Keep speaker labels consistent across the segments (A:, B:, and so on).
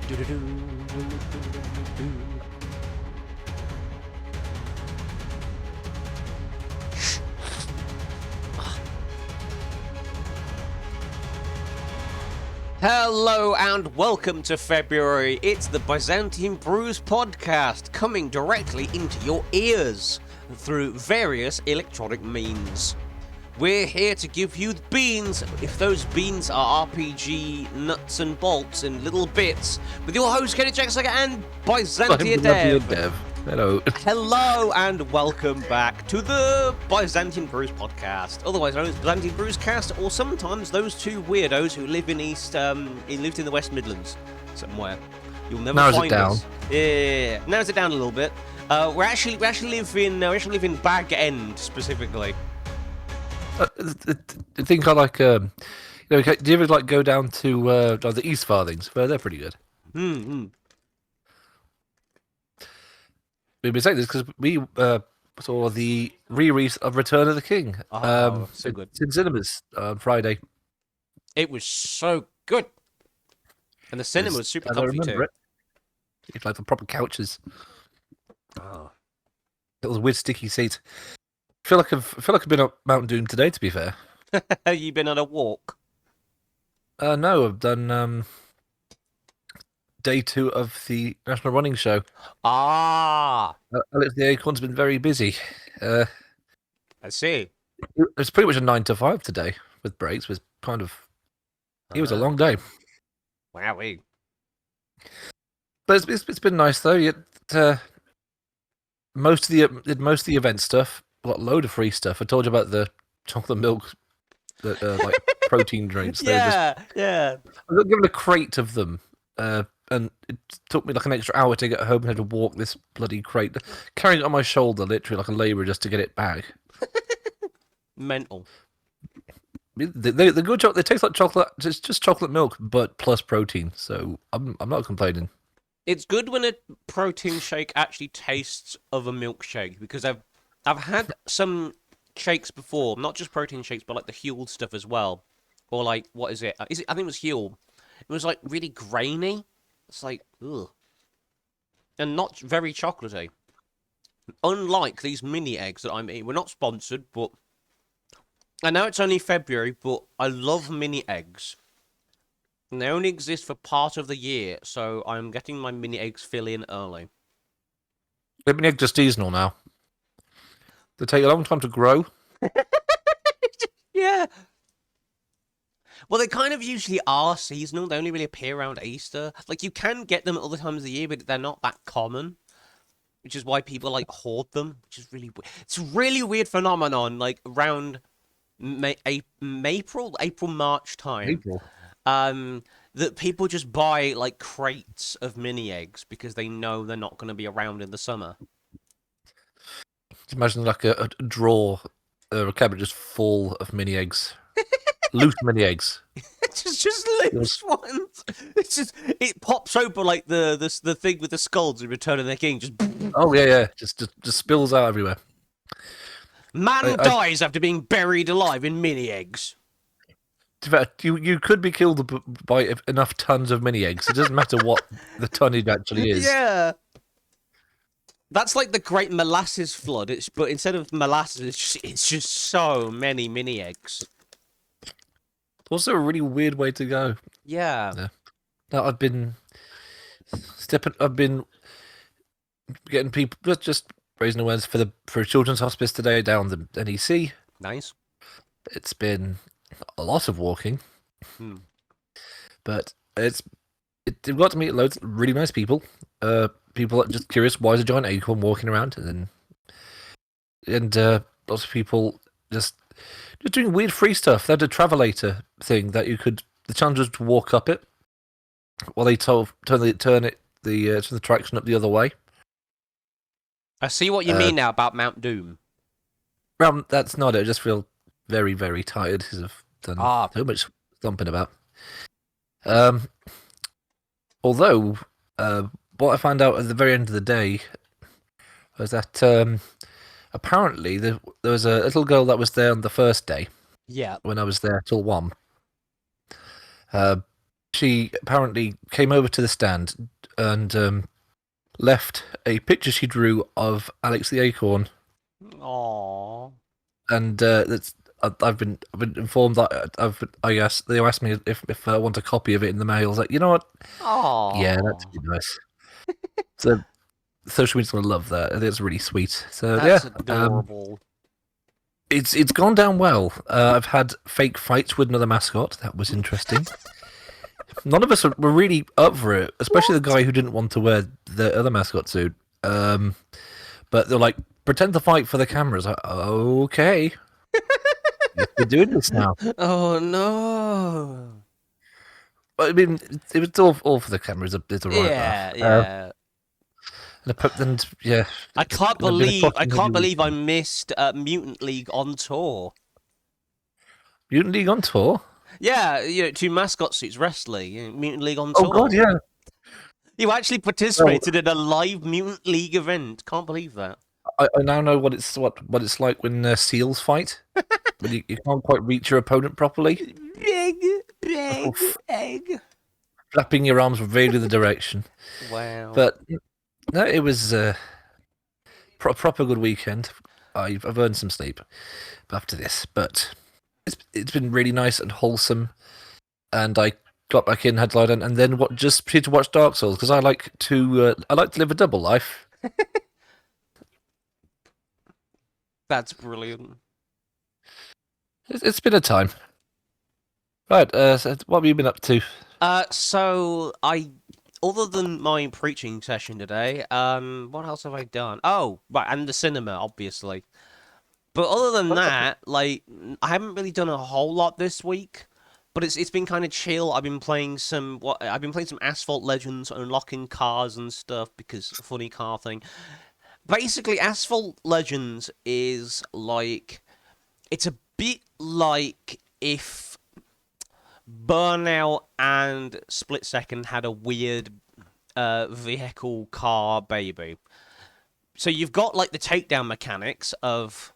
A: Hello and welcome to February. It's the Byzantian Brewscast coming directly into your ears through various electronic means. We're here to give you the beans, if those beans are RPG nuts and bolts in little bits, with your host Kenny Jackson and Byzantian Dev.
B: Hello.
A: Hello and welcome back to the Byzantian Brews Podcast, otherwise known as Byzantian Brewscast, or sometimes those two weirdos who live in lived in the West Midlands somewhere. You'll never
B: narrows
A: find
B: it down.
A: us. Yeah, narrows it down a little bit. We actually live in Bag End specifically.
B: I think I like. Do you ever like go down to the East Farthings? Well, they're pretty good. We've been saying this because we saw the re-release of Return of the King.
A: So good.
B: It's in cinemas on Friday.
A: It was so good, and the cinema was super comfy too.
B: It's like the proper couches.
A: Oh.
B: Little weird sticky seats. I feel like I've been up Mount Doom today. To be fair,
A: You been on a walk?
B: no, I've done day 2 of the National Running Show. Alex the Acorn's been very busy.
A: I see.
B: It's pretty much a 9 to 5 today with breaks. It was a long day.
A: Wowee.
B: But it's been nice though. Most of the event stuff. Got a load of free stuff. I told you about the chocolate milk, like protein drinks.
A: Yeah.
B: I got given a crate of them, and it took me like an extra hour to get home and had to walk this bloody crate, carrying it on my shoulder, literally like a labourer, just to get it back.
A: Mental.
B: The good chocolate. It tastes like chocolate. It's just chocolate milk, but plus protein. So I'm not complaining.
A: It's good when a protein shake actually tastes of a milkshake, because I've had some shakes before, not just protein shakes, but like the Huel stuff as well, or like what is it? I think it was Huel. It was like really grainy. It's like ugh, and not very chocolatey. Unlike these mini eggs that I'm eating. We're not sponsored, but I know it's only February, but I love mini eggs. And they only exist for part of the year, so I'm getting my mini eggs fill in early.
B: The mini eggs are seasonal now. They take a long time to grow.
A: Yeah. Well, they kind of usually are seasonal. They only really appear around Easter. Like, you can get them at other times of the year, but they're not that common. Which is why people, like, hoard them. Which is really weird. It's a really weird phenomenon, like, around April, March time. That people just buy, like, crates of mini eggs because they know they're not going to be around in the summer.
B: Imagine like a drawer, a cabinet just full of mini eggs. Loose mini eggs.
A: just loose ones. It pops open like the thing with the skulls in Return of the King. Just
B: oh yeah. Just spills out everywhere.
A: Man dies after being buried alive in mini eggs.
B: In fact, you could be killed by enough tons of mini eggs. It doesn't matter what the tonnage actually is.
A: Yeah. That's like the Great Molasses Flood. But instead of molasses, it's just so many mini eggs.
B: Also, a really weird way to go.
A: Yeah.
B: Now I've been getting people just raising awareness for a children's hospice today down the NEC.
A: Nice.
B: It's been a lot of walking, but it got to meet loads of really nice people. People are just curious, why is a giant acorn walking around? And lots of people just doing weird free stuff. They had a travelator thing that the challenge was to walk up it while they turn the traction up the other way.
A: I see what you mean now about Mount Doom.
B: Well, that's not it. I just feel very, very tired because I've done so much thumping about. Although, what I found out at the very end of the day was that apparently there was a little girl that was there on the first day.
A: Yeah.
B: When I was there till 1. she apparently came over to the stand and left a picture she drew of Alex the Acorn,
A: Aww.
B: and that's. I've been informed that I guess they asked me if I want a copy of it in the mail. I was like, you know what? Yeah, that'd
A: Aww.
B: be nice. So social media's gonna love that. I think it's really sweet. So yeah,
A: That's adorable.
B: it's gone down well. I've had fake fights with another mascot. That was interesting. None of us were really up for it, especially the guy who didn't want to wear the other mascot suit. But they're like, pretend to fight for the cameras. Like, okay, we're doing this now.
A: Oh no.
B: But I mean, it was all for the cameras. It's a right
A: Yeah,
B: laugh.
A: yeah.
B: And yeah,
A: I can't
B: it's been a
A: believe I
B: fucking
A: can't
B: heavy
A: believe I
B: weekend.
A: missed Mutant League on tour.
B: Mutant League on tour.
A: Yeah, two mascot suits wrestling. Mutant League on
B: Oh god,
A: tour.
B: yeah.
A: You actually
B: Well,
A: participated in a live Mutant League event. Can't believe that.
B: I now know what it's like when seals fight. When you can't quite reach your opponent properly,
A: Big egg.
B: flapping your arms really the direction.
A: Wow.
B: But no, it was a proper good weekend. I've earned some sleep after this, but it's been really nice and wholesome. And I got back in, had to lie down, and then just proceeded to watch Dark Souls because I like to live a double life.
A: That's brilliant.
B: It's been a time. Right, so what have you been up to?
A: So other than my preaching session today, what else have I done? Oh, right, and the cinema, obviously. But other than that, like, I haven't really done a whole lot this week. But it's been kind of chill. I've been playing some Asphalt Legends, unlocking cars and stuff because funny car thing. Basically, Asphalt Legends is like it's a bit like if Burnout and Split Second had a weird vehicle car baby. So you've got like the takedown mechanics of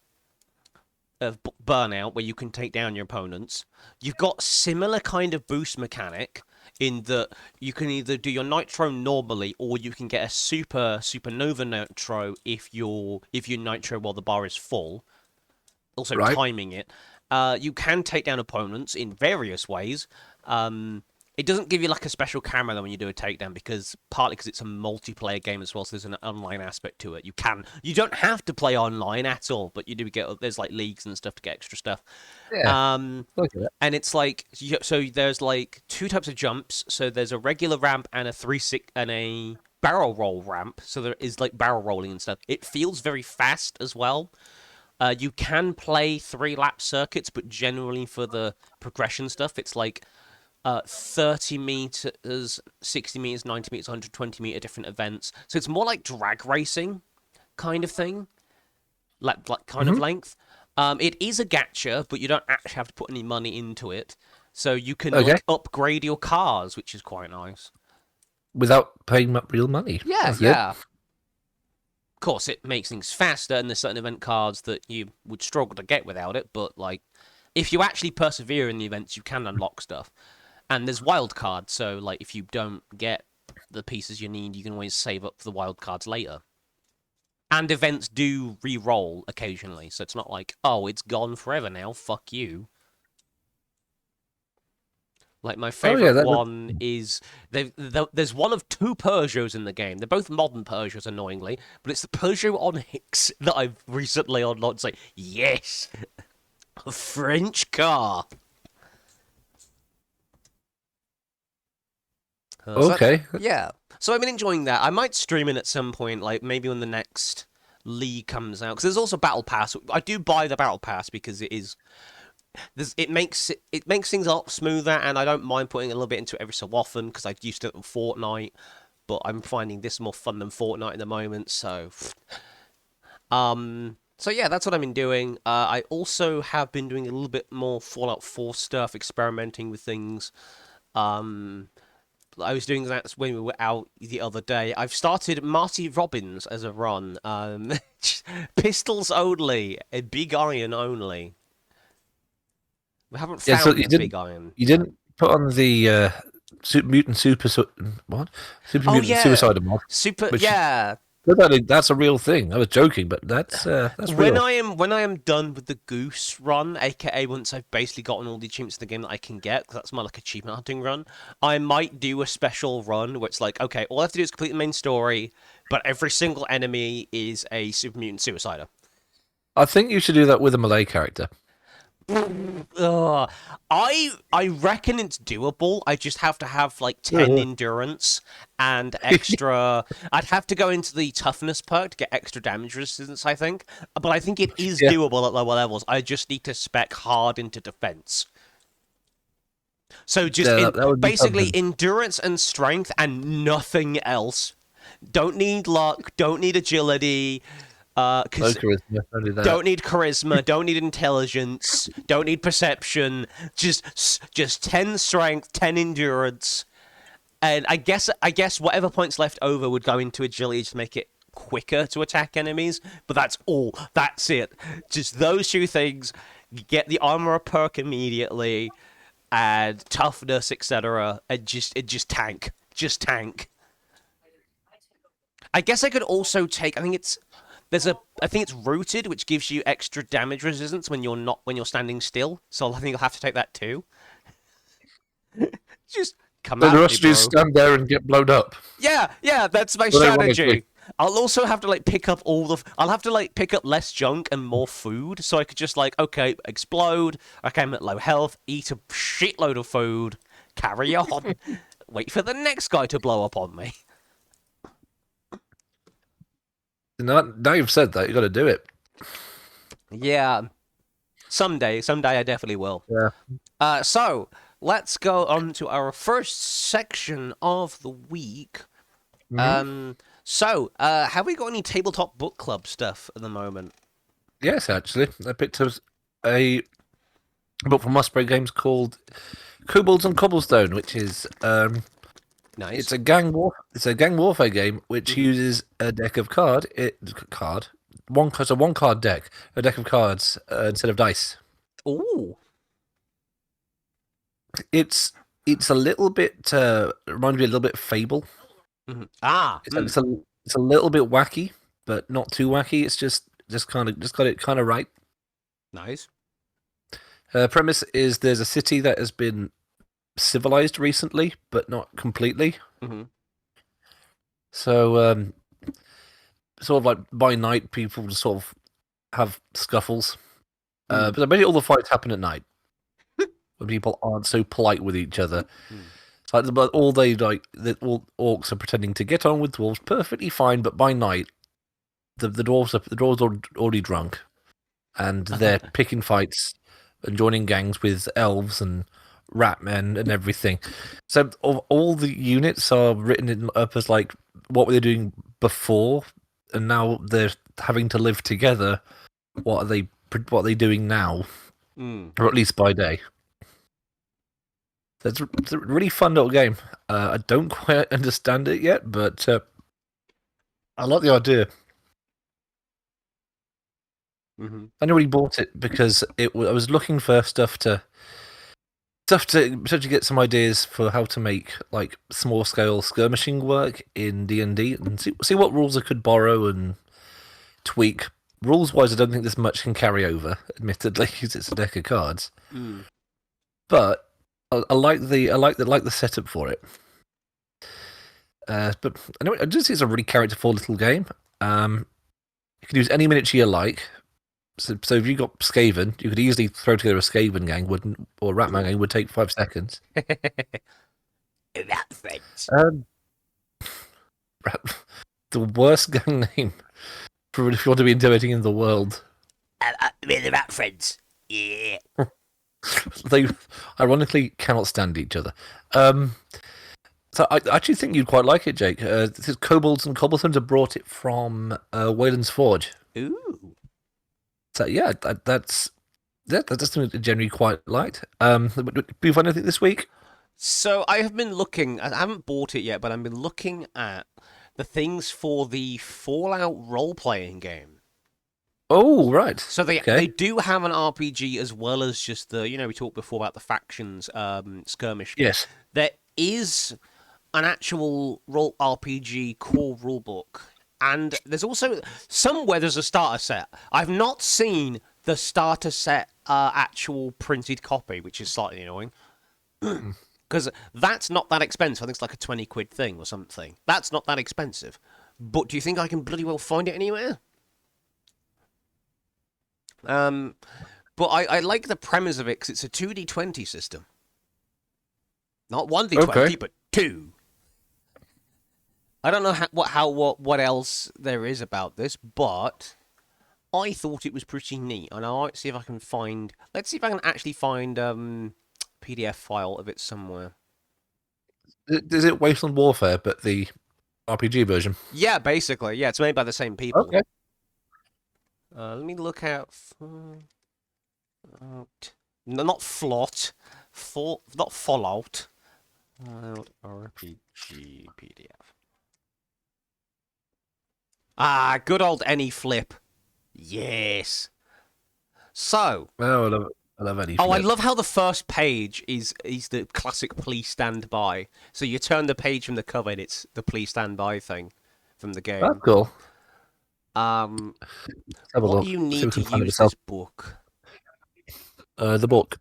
A: Burnout, where you can take down your opponents. You've got similar kind of boost mechanic in that you can either do your nitro normally, or you can get a supernova nitro if you nitro while the bar is full. Also
B: Right.
A: timing it. You can take down opponents in various ways. It doesn't give you like a special camera though when you do a takedown, because partly because it's a multiplayer game as well, so there's an online aspect to it. You don't have to play online at all, but you do there's like leagues and stuff to get extra stuff.
B: Yeah,
A: Um,
B: look at that.
A: and it's like so there's like two types of jumps. So there's a regular ramp and a barrel roll ramp. So there is like barrel rolling and stuff. It feels very fast as well. You can play 3-lap circuits, but generally for the progression stuff, it's like 30 meters, 60 meters, 90 meters, 120-meter different events. So it's more like drag racing kind of thing, like kind of
B: Hmm.
A: length. It is a gacha, but you don't actually have to put any money into it. So you can
B: Okay,
A: like upgrade your cars, which is quite nice.
B: without paying real money.
A: Yeah,
B: That's good.
A: yeah. Of course, it makes things faster, and there's certain event cards that you would struggle to get without it. But like, if you actually persevere in the events, you can unlock stuff. And there's wild cards, so like if you don't get the pieces you need, you can always save up for the wild cards later. And events do re-roll occasionally, so it's not like, oh, it's gone forever now, fuck you. Like my
B: Oh yeah,
A: favorite one is there's one of two Peugeots in the game. They're both modern Peugeots, annoyingly, but it's the Peugeot Onyx that I've recently unlocked. It's like, yes, a French car.
B: okay.
A: Yeah. So I've been enjoying that. I might stream it at some point, like maybe when the next league comes out. Because there's also Battle Pass. I do buy the Battle Pass because it makes things a lot smoother, and I don't mind putting a little bit into it every so often because I used to it with Fortnite, but I'm finding this more fun than Fortnite at the moment. So yeah, that's what I've been doing. I also have been doing a little bit more Fallout 4 stuff, experimenting with things. Um, I was doing that when we were out the other day. I've started Marty Robbins as a run. Pistols only, a big iron only. We haven't
B: Yeah, so
A: found the big iron.
B: you didn't put on the Super Mutant what? Super
A: Oh
B: Mutant
A: yeah,
B: Suicide mod,
A: super.
B: which
A: Yeah,
B: that's a real thing. I was joking, but that's
A: when
B: real.
A: I am done with the goose run, aka once I've basically gotten all the achievements in the game that I can get, 'cause that's my like achievement hunting run, I might do a special run where it's like, okay, all I have to do is complete the main story, but every single enemy is a super mutant suicider.
B: I think you should do that with a Malay character.
A: Ugh. I reckon it's doable. I just have to have like 10
B: Uh-huh.
A: endurance and extra. I'd have to go into the toughness perk to get extra damage resistance, I think. But I think it is
B: Yeah,
A: doable at lower levels. I just need to spec hard into defense. So just
B: yeah,
A: in
B: that would be
A: basically
B: something.
A: endurance and strength and nothing else. Don't need luck, don't need agility,
B: No
A: because
B: charisma, don't do that.
A: don't need charisma, don't need intelligence, don't need perception. Just 10 strength, 10 endurance, and I guess whatever points left over would go into agility to make it quicker to attack enemies. But that's all. That's it. Just those two things. Get the armor perk immediately, and toughness, etc. And just tank. Just tank. I guess I could also take. I think it's rooted, which gives you extra damage resistance when you're standing still. So I think you'll have to take that too. Just come
B: So the
A: at me,
B: rest of you
A: bro.
B: stand there and get blown up.
A: Yeah, that's my
B: Well, ironically,
A: strategy. I'll also have to like pick up I'll have to like pick up less junk and more food, so I could just like okay explode. Okay, I'm at low health. Eat a shitload of food. Carry on. Wait for the next guy to blow up on me.
B: now you've said that, you got to do it.
A: Yeah, someday I definitely will.
B: Yeah.
A: So let's go on to our first section of the week.
B: Mhm.
A: Have we got any tabletop book club stuff at the moment?
B: Yes, actually, I picked up a book from Osprey Games called Kobolds and Cobblestone, which is
A: Nice.
B: it's a gang warfare game which
A: Mhm.
B: uses a deck of one card deck, a deck of cards instead of dice.
A: Ooh.
B: It's it's a little bit reminds me a little bit of Fable.
A: Mhm. Ah.
B: It's a little bit wacky, but not too wacky. It's just just got it kind of right.
A: Nice.
B: Premise is there's a city that has been civilized recently, but not completely.
A: Hmm.
B: So sort of like by night, people just sort of have scuffles.
A: Mm.
B: But basically all the fights happen at night when people aren't so polite with each other.
A: Mm.
B: It's like, but all orcs are pretending to get on with dwarves perfectly fine, but by night the dwarves are already drunk and they're picking fights and joining gangs with elves and rat men and everything. So all the units are up as like what were they doing before, and now they're having to live together. What are they doing now,
A: Mm.
B: or at least by day? So it's a really fun little game. I don't quite understand it yet, but I like the idea.
A: Hmm.
B: I nearly bought it because I was looking for stuff to potentially get some ideas for how to make like small scale skirmishing work in D&D and see what rules I could borrow and tweak. Rules wise, I don't think there's much can carry over, admittedly, because it's a deck of cards.
A: Mm.
B: But I like the setup for it. But anyway, I just think it's a really characterful little game. You can use any miniature you like. So if you got Skaven, you could easily throw together a Skaven gang, wouldn't, or a Ratman gang would take 5 seconds.
A: That friends.
B: Um, the worst gang name for if you want to be intimidating in the world.
A: We're the rat friends. Yeah.
B: They ironically cannot stand each other. So I actually think you'd quite like it, Jake. This is Kobolds and Cobblestones have brought it from Wayland's Forge.
A: Ooh.
B: So yeah, that's something I generally quite liked. Do you find anything this week?
A: So I have been looking. I haven't bought it yet, but I've been looking at the things for the Fallout role-playing game.
B: Oh, right.
A: So they
B: Okay.
A: do have an RPG as well as just the we talked before about the factions skirmish.
B: Yes.
A: That is an actual role RPG core rulebook, and there's also somewhere there's a starter set. I've not seen the starter set actual printed copy, which is slightly annoying. Because that's not that expensive. I think it's like a 20 quid thing or something. That's not that expensive. But do you think I can bloody well find it anywhere? But I like the premise of it because it's a 2d20 system. Not 1d20,
B: Okay.
A: but 2. I don't know what else there is about this, but I thought it was pretty neat. And I might see if I can find... Let's see if I can actually find PDF file of it somewhere.
B: Is it Wasteland Warfare, but the RPG version?
A: Yeah, basically. Yeah, it's made by the same people.
B: Okay.
A: Let me look out for... no, not Flot. Not Fallout. Fallout RPG PDF. Ah, good old any flip. Yes. So.
B: Oh, I love any.
A: Oh, I love how the first page is the classic "Please stand by." So you turn the page from the cover, and it's the "Please stand by" thing from the game.
B: That's cool.
A: Have
B: a
A: what
B: look.
A: do you
B: See if
A: need
B: we
A: to
B: can find it
A: use
B: yourself.
A: this book?
B: The book.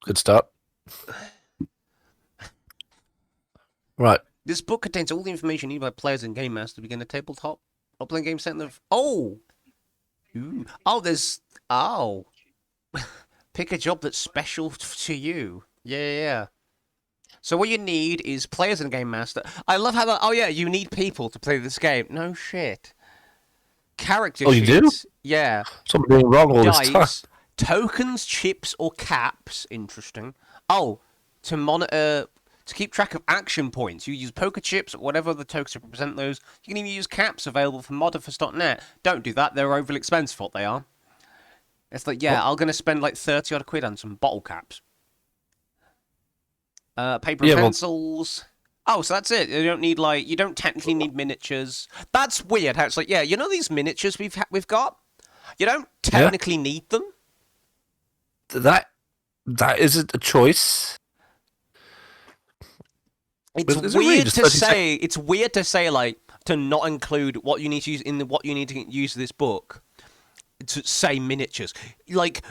B: Good start. Right.
A: This book contains all the information needed by players and game masters to begin a tabletop role-playing game set. Oh, ooh. Oh, there's pick a job that's special to you. Yeah. So what you need is players and game master. I love how that. Oh yeah, you need people to play this game. No shit. Character
B: you
A: sheets.
B: do?
A: Yeah.
B: Something doing wrong all this time.
A: Dice, tokens, chips, or caps. Interesting. Oh, to monitor. To keep track of action points, you use poker chips or whatever the tokens represent those. You can even use caps available from modifers.net. Don't do that, they're overly expensive what they are. It's like, yeah, I'm going to spend like 30 odd quid on some bottle caps. Paper and pencils. Oh, so that's it. You don't technically need miniatures. That's weird how it's like, yeah, you know these miniatures we've got? You don't technically need them.
B: That isn't a choice.
A: It's weird to say. It's weird to say, like, to not include what you need to use in what you need to use this book. To say miniatures, like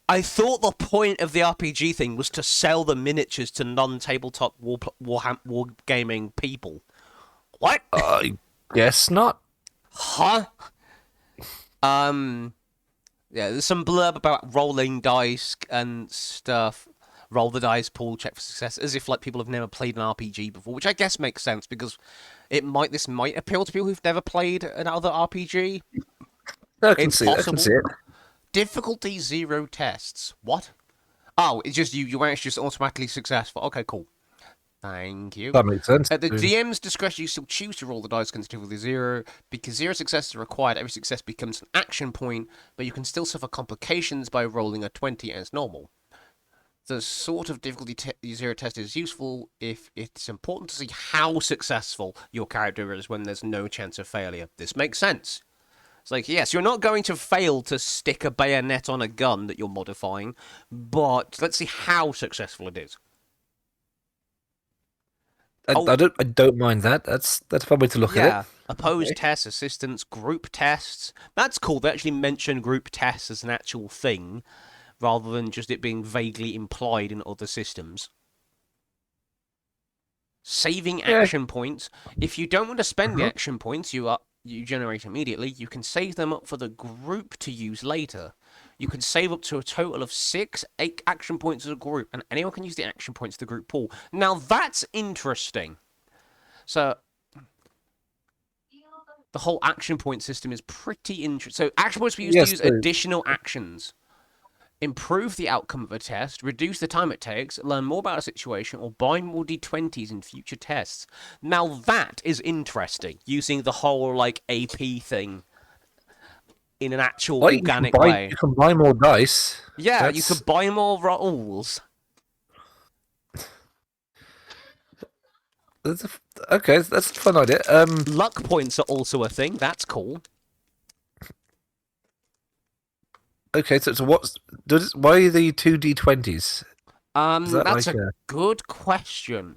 A: I thought the point of the RPG thing was to sell the miniatures to non-tabletop war gaming people. What?
B: I guess not.
A: Huh? Yeah, there's some blurb about rolling dice and stuff. Roll the dice, pool, check for success, as if like people have never played an RPG before, which I guess makes sense because this might appeal to people who've never played another RPG.
B: I can see it.
A: Difficulty 0 tests. What? Oh, it's just you weren't just automatically successful. Okay, cool. Thank you.
B: That makes sense.
A: At the DM's discretion, you still choose to roll the dice against difficulty 0. Because 0 successes are required, every success becomes an action point, but you can still suffer complications by rolling a 20 as normal. The sort of difficulty 0 test is useful if it's important to see how successful your character is when there's no chance of failure. This makes sense. It's like, yes, you're not going to fail to stick a bayonet on a gun that you're modifying, but let's see how successful it is.
B: I don't mind that. That's a fun way to look at it.
A: Yeah, opposed tests, assistance, group tests. That's cool. They actually mention group tests as an actual thing, rather than just it being vaguely implied in other systems. Saving action points. If you don't want to spend the action points you generate immediately, you can save them up for the group to use later. You can save up to a total of 8 action points as a group, and anyone can use the action points to the group pool. Now that's interesting. So the whole action point system is pretty interesting. So action points we use to use additional actions. Improve the outcome of a test, reduce the time it takes, learn more about a situation, or buy more d20s in future tests. Now that is interesting, using the whole, like, AP thing in an actual organic way.
B: You can buy more dice.
A: Yeah, you could buy more rolls.
B: Okay, that's a fun idea.
A: Luck points are also a thing, that's cool.
B: Okay, so why are the 2d20s? Is that
A: That's
B: like
A: a good question.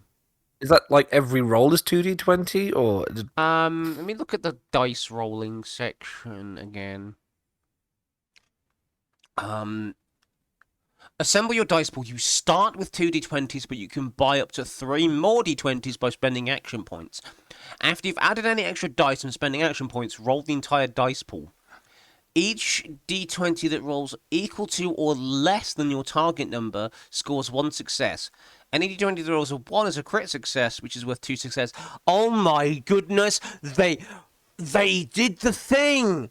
B: is that like every roll is 2d20 or
A: Let me look at the dice rolling section again. Um, Assemble your dice pool. You start with 2d20s, but you can buy up to 3 more d20s by spending action points. After you've added any extra dice and spending action points, roll the entire dice pool. Each d20 that rolls equal to or less than your target number scores 1 success. Any d20 that rolls a 1 is a crit success, which is worth 2 success. Oh my goodness, they did the thing!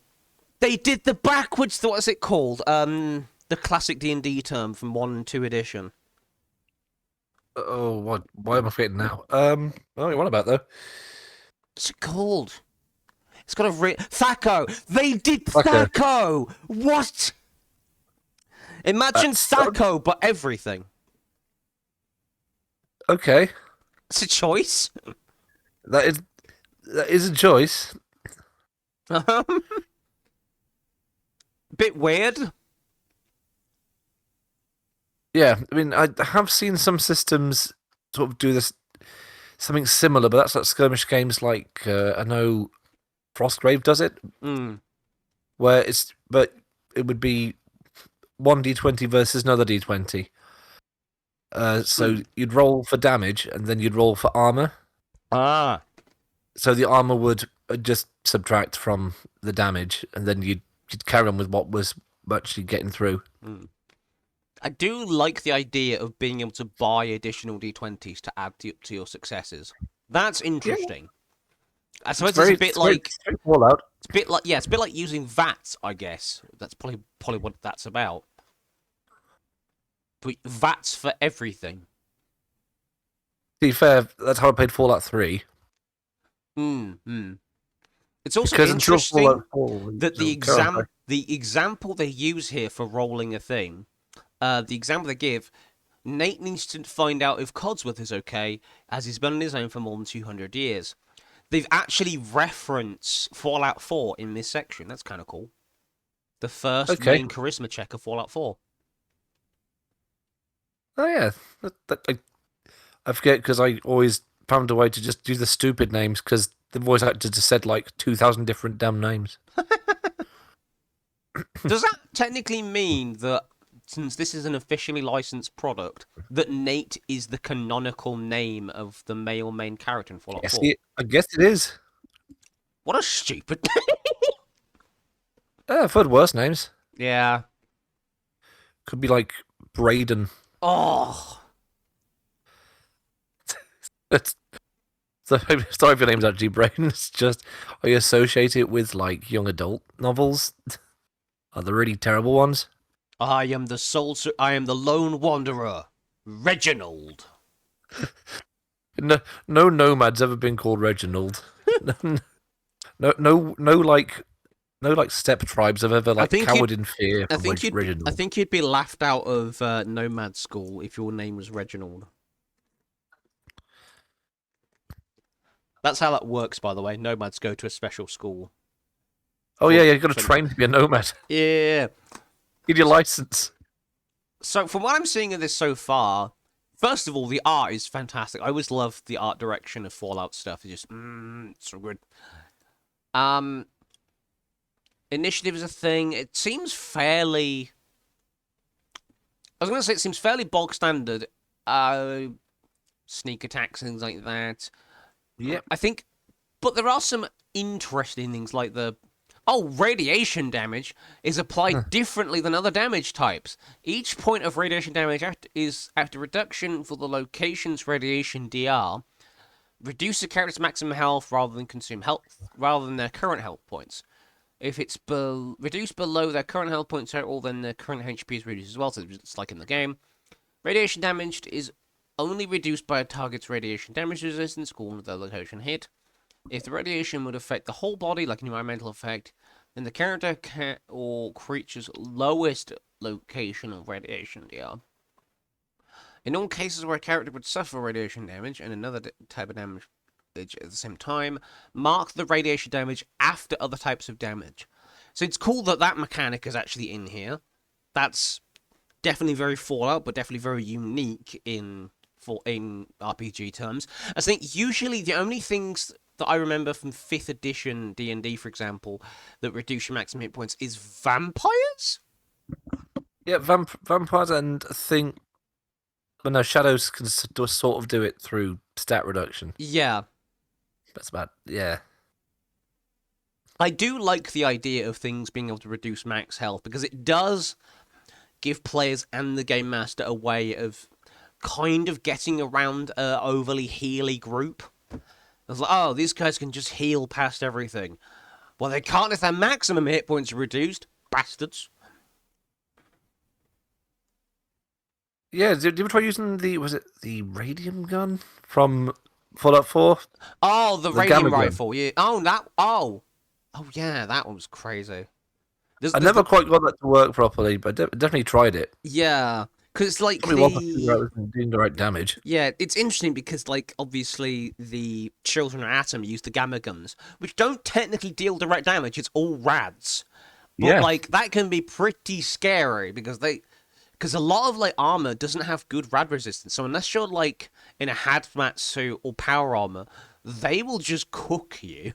A: They did the backwards, what is it called? The classic D&D term from 1 and 2 edition.
B: oh what? Why am I forgetting now? What about though?
A: What's it called? It's got a Thaco! They did
B: Okay.
A: Thaco! What? Imagine
B: So-
A: Thaco, but everything.
B: okay.
A: It's a choice.
B: That is a choice.
A: Bit weird.
B: Yeah, I mean, I have seen some systems sort of do this something similar, but that's like skirmish games. Like I know Frostgrave does it,
A: Mm.
B: where it would be 1d20 versus another d20. So you'd roll for damage, and then you'd roll for armor.
A: Ah.
B: So the armor would just subtract from the damage, and then you'd carry on with what was actually getting through.
A: I do like the idea of being able to buy additional d20s to add to your successes. That's interesting. I suppose it's a bit like
B: Fallout.
A: it's a bit like using VATs, I guess. That's probably what that's about. But VATs for everything.
B: To be fair, that's how I played Fallout 3.
A: It's also
B: Because until
A: interesting
B: Fallout 4,
A: that the example they use here for rolling a thing, the example they give, Nate needs to find out if Codsworth is okay, as he's been on his own for more than 200 years. They've actually referenced Fallout 4 in this section. That's kind of cool. The first main charisma check of Fallout 4.
B: Oh yeah, I forget because I always found a way to just do the stupid names because the voice actor just said like 2,000 different damn names.
A: Does that technically mean that, since this is an officially licensed product, that Nate is the canonical name of the male main character in Fallout 4?
B: I guess it is.
A: What a stupid
B: I've heard worse names.
A: Yeah.
B: Could be like Braden.
A: Oh.
B: It's sorry if your name's actually Braden. It's just I associate it with like young adult novels. Are the really terrible ones?
A: I am the lone wanderer, Reginald.
B: No nomad's ever been called Reginald. No, like steppe tribes have ever like cowered in fear from Reginald.
A: I think you'd be laughed out of nomad school if your name was Reginald. That's how that works, by the way. Nomads go to a special school.
B: Oh yeah, you've got to train to be a nomad.
A: Yeah.
B: Get your license.
A: So from what I'm seeing of this so far, first of all, the art is fantastic. I always love the art direction of Fallout stuff. It's just it's so good. Initiative is a thing. It seems fairly. I was going to say it seems fairly bog standard. Sneak attacks, things like that.
B: Yep.
A: I think, but there are some interesting things like radiation damage is applied differently than other damage types. Each point of radiation damage is after reduction for the location's radiation DR. Reduce the character's maximum health rather than their current health points. If it's reduced below their current health point total, then their current HP is reduced as well. So it's like in the game. Radiation damage is only reduced by a target's radiation damage resistance, called the location hit. If the radiation would affect the whole body, like an environmental effect, then the character or creature's lowest location of radiation DR. In all cases where a character would suffer radiation damage and another type of damage at the same time, mark the radiation damage after other types of damage. So it's cool that mechanic is actually in here. That's Definitely very Fallout, but definitely very unique in RPG terms. I think usually the only things that I remember from 5th edition D&D, for example, that reduce your maximum hit points is vampires?
B: Yeah, vampires, and I think, well, no, shadows can sort of do it through stat reduction.
A: Yeah.
B: That's about, yeah.
A: I do like the idea of things being able to reduce max health because it does give players and the game master a way of kind of getting around a overly healy group. It's like, oh, these guys can just heal past everything. Well, they can't if their maximum hit points are reduced. Bastards.
B: Yeah, did you ever try using was it the radium gun from Fallout 4?
A: Oh, the
B: The gamma
A: radium
B: gun.
A: rifle. Yeah. Oh, that. Oh. Oh, yeah, that one was crazy.
B: I
A: There's
B: never
A: the.
B: quite got that to work properly, but definitely tried it.
A: Yeah. Because it's like
B: Probably wasn't figuring out
A: the.
B: it was doing the right damage.
A: Yeah, it's interesting because, like, obviously the children of Atom use the gamma guns, which don't technically deal direct damage. It's all rads. But,
B: Yeah.
A: like, that can be pretty scary because a lot of, like, armor doesn't have good rad resistance. So unless you're, like, in a hazmat suit or power armor, they will just cook you.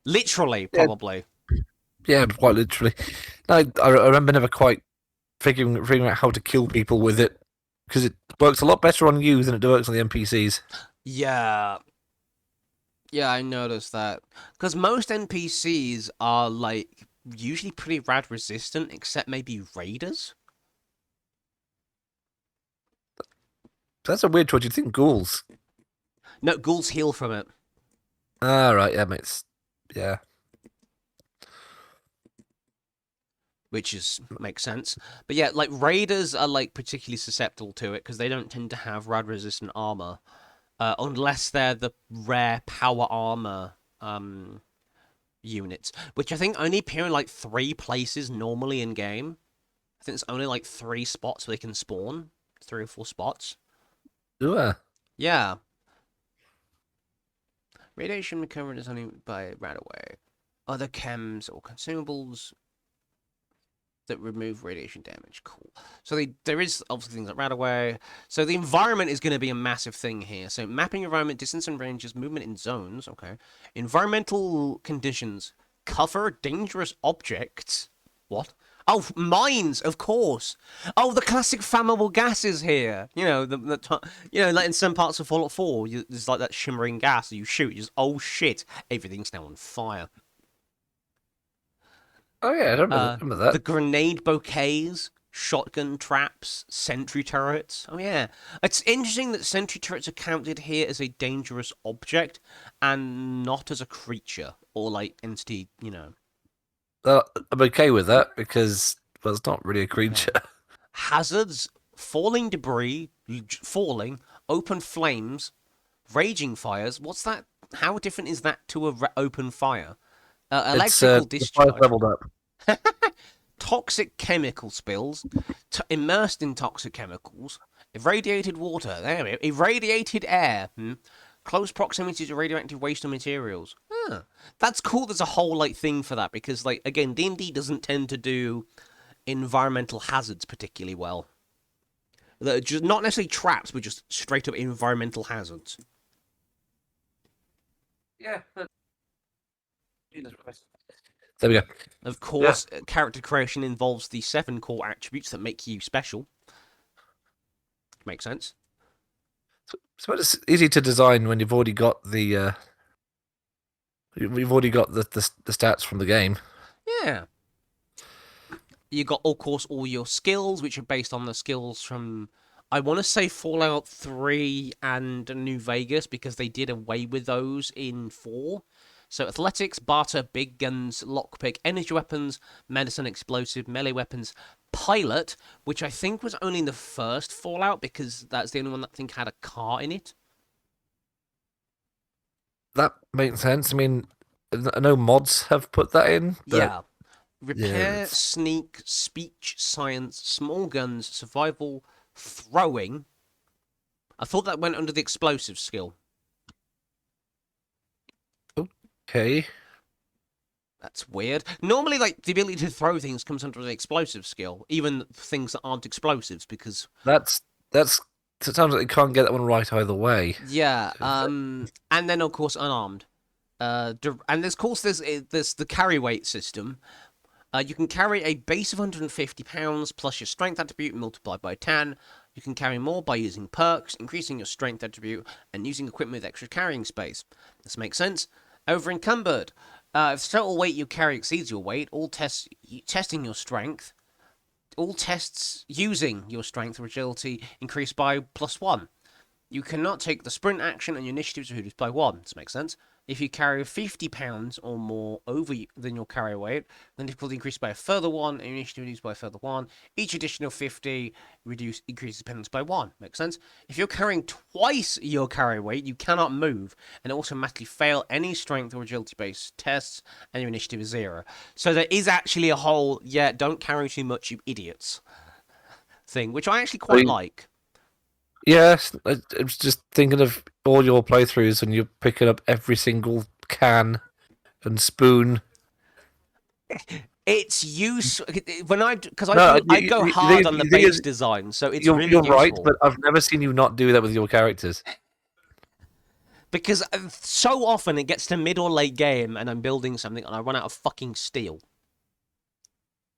A: Literally,
B: Yeah,
A: probably.
B: yeah, quite literally. I remember never quite figuring out how to kill people with it, because it works a lot better on you than it works on the NPCs.
A: Yeah. Yeah, I noticed that. Because most NPCs are, like, usually pretty rad resistant, except maybe raiders.
B: That's a weird choice. You'd think ghouls.
A: No, ghouls heal from it,
B: Ah, right, yeah, makes, yeah.
A: which makes sense. But yeah, like raiders are like particularly susceptible to it because they don't tend to have rad resistant armor, unless they're the rare power armor units, which I think only appear in like 3 places normally in game. I think there's only like 3 spots where they can spawn, 3 or 4 spots.
B: Ooh,
A: Yeah, radiation recovered is only by right away. Other chems or consumables that remove radiation damage. Cool. So there is obviously things like Radaway. So the environment is going to be a massive thing here. So mapping environment, distance and ranges, movement in zones. Okay. Environmental conditions. Cover dangerous objects. What? Oh, mines, of course. Oh, the classic flammable gases here. You know, like in some parts of Fallout 4, there's like that shimmering gas that you shoot. You just, oh shit, everything's now on fire.
B: oh yeah, I remember that.
A: The grenade bouquets, shotgun traps, sentry turrets. Oh yeah, it's interesting that sentry turrets are counted here as a dangerous object and not as a creature or like entity. You know,
B: I'm okay with that because, well, it's not really a creature.
A: hazards, falling debris, falling, open flames, raging fires. What's that? How different is that to a open fire?
B: It's
A: Electrical
B: the fire's
A: discharge.
B: leveled up.
A: Toxic chemical spills, immersed in toxic chemicals, irradiated water, there we go, irradiated air, close proximity to radioactive waste or materials. Huh. That's cool. There's a whole like thing for that because like again, D&D doesn't tend to do environmental hazards particularly well. They're just not necessarily traps, but just straight up environmental hazards.
B: Yeah. There we go.
A: Of course, character creation involves the 7 core attributes that make you special. Makes sense.
B: So it's easy to design when you've already got the you've already got the stats from the game.
A: Yeah. You got, of course, all your skills, which are based on the skills from, I want to say, Fallout 3 and New Vegas, because they did away with those in 4. So athletics, barter, big guns, lockpick, energy weapons, medicine, explosive, melee weapons, pilot, which I think was only in the first Fallout, because that's the only one that I think had a car in it.
B: That makes sense. I mean, I know mods have put that in, but
A: Yeah. Repair,
B: it's-
A: sneak, speech, science, small guns, survival, throwing. I thought that went under the explosive skill.
B: okay.
A: That's weird. Normally, like, the ability to throw things comes under the explosive skill, even things that aren't explosives, because
B: That's sometimes you can't get that one right either way.
A: yeah. And then of course unarmed. And there's of course there's the carry weight system. You can carry a base of 150 pounds plus your strength attribute multiplied by 10. You can carry more by using perks, increasing your strength attribute, and using equipment with extra carrying space. This makes sense. Over encumbered. If the total weight you carry exceeds your weight, all tests testing your strength, all tests using your strength or agility increase by +1. You cannot take the sprint action and your initiative is reduced by 1. This makes sense. If you carry 50 pounds or more over than your carry weight, then difficulty increases by a further 1 and your initiative reduced by a further 1. Each additional 50 increases dependence by 1. Makes sense? If you're carrying twice your carry weight, you cannot move and automatically fail any strength or agility based tests and your initiative is 0. So there is actually a whole, don't carry too much, you idiots thing, which I actually quite like.
B: Yes, I was just thinking of all your playthroughs and you're picking up every single can and spoon.
A: It's useful when because
B: No,
A: I go hard on the base design, so it's really
B: you're
A: useful.
B: right, but I've never seen you not do that with your characters.
A: Because so often it gets to mid or late game and I'm building something and I run out of fucking steel.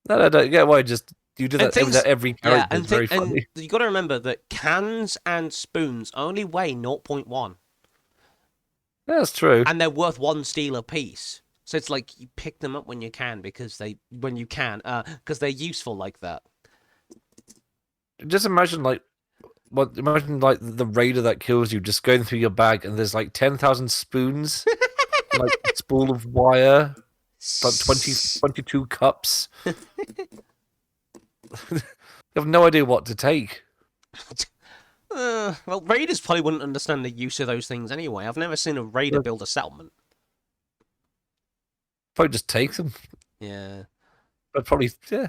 B: No, I don't get why. Just you do that with every character.
A: Yeah,
B: it's very funny.
A: And you got to remember that cans and spoons only weigh 0.1.
B: That's true.
A: And they're worth 1 steel a piece. So it's like you pick them up when you can because they're useful like that.
B: Just imagine imagine like the raider that kills you just going through your bag and there's like 10,000 spoons, like a spool of wire, like 22 cups. You have no idea what to take.
A: Well, raiders probably wouldn't understand the use of those things anyway. I've never seen a raider build a settlement.
B: Probably just take them.
A: Yeah.
B: But probably, yeah.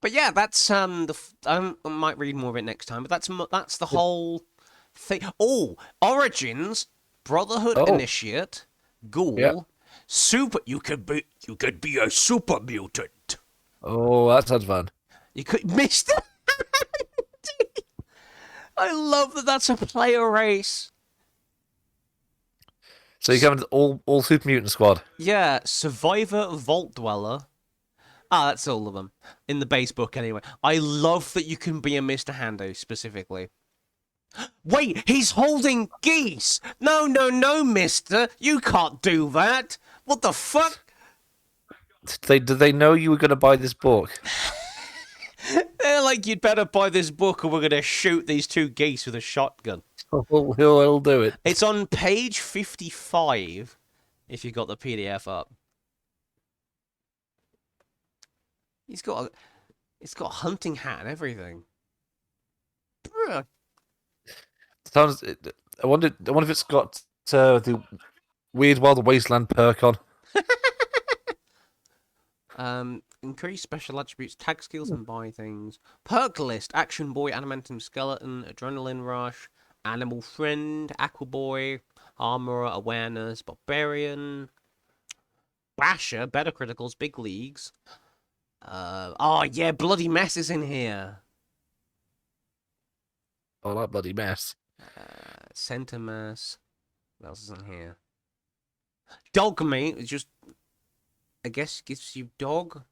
A: But yeah, that's I might read more of it next time. But that's the whole thing. Oh, Origins, Brotherhood Initiate, Ghoul, Super. You could be a super mutant.
B: Oh, that sounds fun.
A: You could Mister. I love that. That's a player race.
B: So you come into all Super Mutant Squad.
A: Yeah, Survivor, Vault Dweller. That's all of them in the base book anyway. I love that you can be a Mr. Hando specifically. Wait, he's holding geese. No, mister. You can't do that. What the fuck?
B: Did they know you were going to buy this book?
A: They're like, you'd better buy this book or we're going to shoot these 2 geese with a shotgun.
B: He'll do it.
A: It's on page 55 if you got the PDF up. It's got a hunting hat and everything. Bruh.
B: I wonder if it's got the Weird Wild Wasteland perk on.
A: Increase special attributes, tag skills, and buy things. Perk list: Action Boy, Animatum Skeleton, Adrenaline Rush, Animal Friend, Aqua Boy, Armorer, Awareness, Barbarian, Basher, Better Criticals, Big Leagues. Bloody Mess is in here.
B: Oh, that bloody mess.
A: Centimass. What else is in here? Dog meat is just, I guess, gives you dog.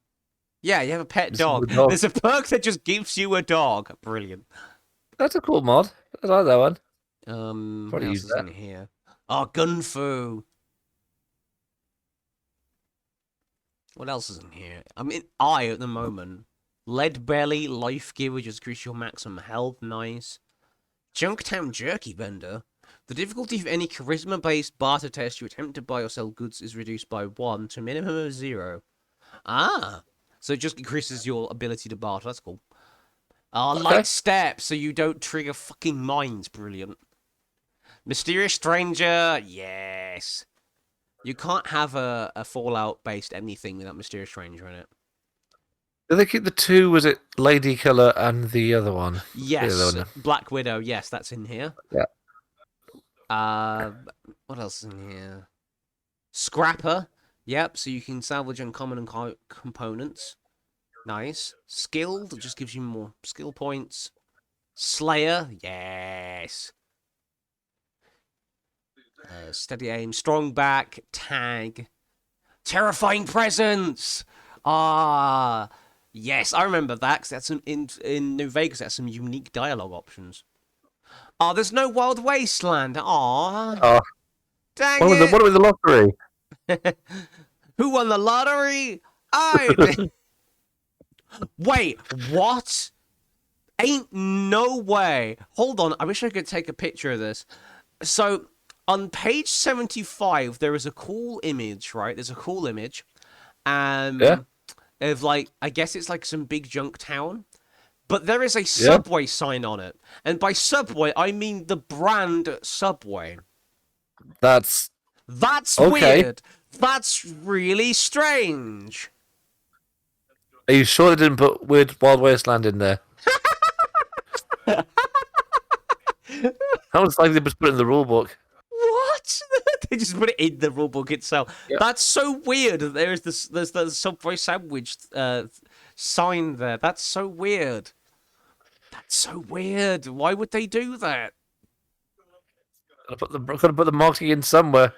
A: Yeah, you have a pet dog. There's a perk that just gives you a dog. Brilliant.
B: That's a cool mod. I like that one.
A: What else is in here? Oh, Gunfu. What else is in here? I'm in I at the moment. Lead Belly, Life Giver, just increase your maximum health. Nice. Junktown Jerky Vendor. The difficulty of any charisma-based barter test you attempt to buy or sell goods is reduced by 1 to a minimum of 0. So it just increases your ability to barter. That's cool. Light Step, so you don't trigger fucking mines. Brilliant. Mysterious Stranger, yes. You can't have a Fallout-based anything without Mysterious Stranger in it.
B: Did they keep the 2? Was it Lady Killer and the other one?
A: Yes, Black Widow. Yes, that's in here.
B: Yeah.
A: What else is in here? Scrapper. Yep, so you can salvage uncommon and components. Nice. Skilled just gives you more skill points. Slayer, yes. Steady aim, strong back, tag, terrifying presence. Ah, yes, I remember that. 'Cause that's some in New Vegas. That's some unique dialogue options. Oh, there's no Wild Wasteland. Ah,
B: Oh,
A: dang
B: what
A: it.
B: with the lottery?
A: Who won the lottery? I did. Wait, what? Ain't no way. Hold on, I wish I could take a picture of this. So, on page 75, there is a cool image, right? There's a cool image.
B: Yeah,
A: Of like, I guess it's like some big junk town. But there is a
B: yeah.
A: Subway sign on it. And by Subway, I mean the brand Subway.
B: That's
A: That's
B: okay.
A: weird. That's really strange.
B: Are you sure they didn't put Weird Wild Wasteland in there? Sounds like they just put it in the rule book.
A: What? They just put it in the rulebook itself.
B: Yeah.
A: That's so weird. There's there's the Subway sandwich sign there. That's so weird. That's so weird. Why would they do that?
B: Gotta put the marketing in somewhere.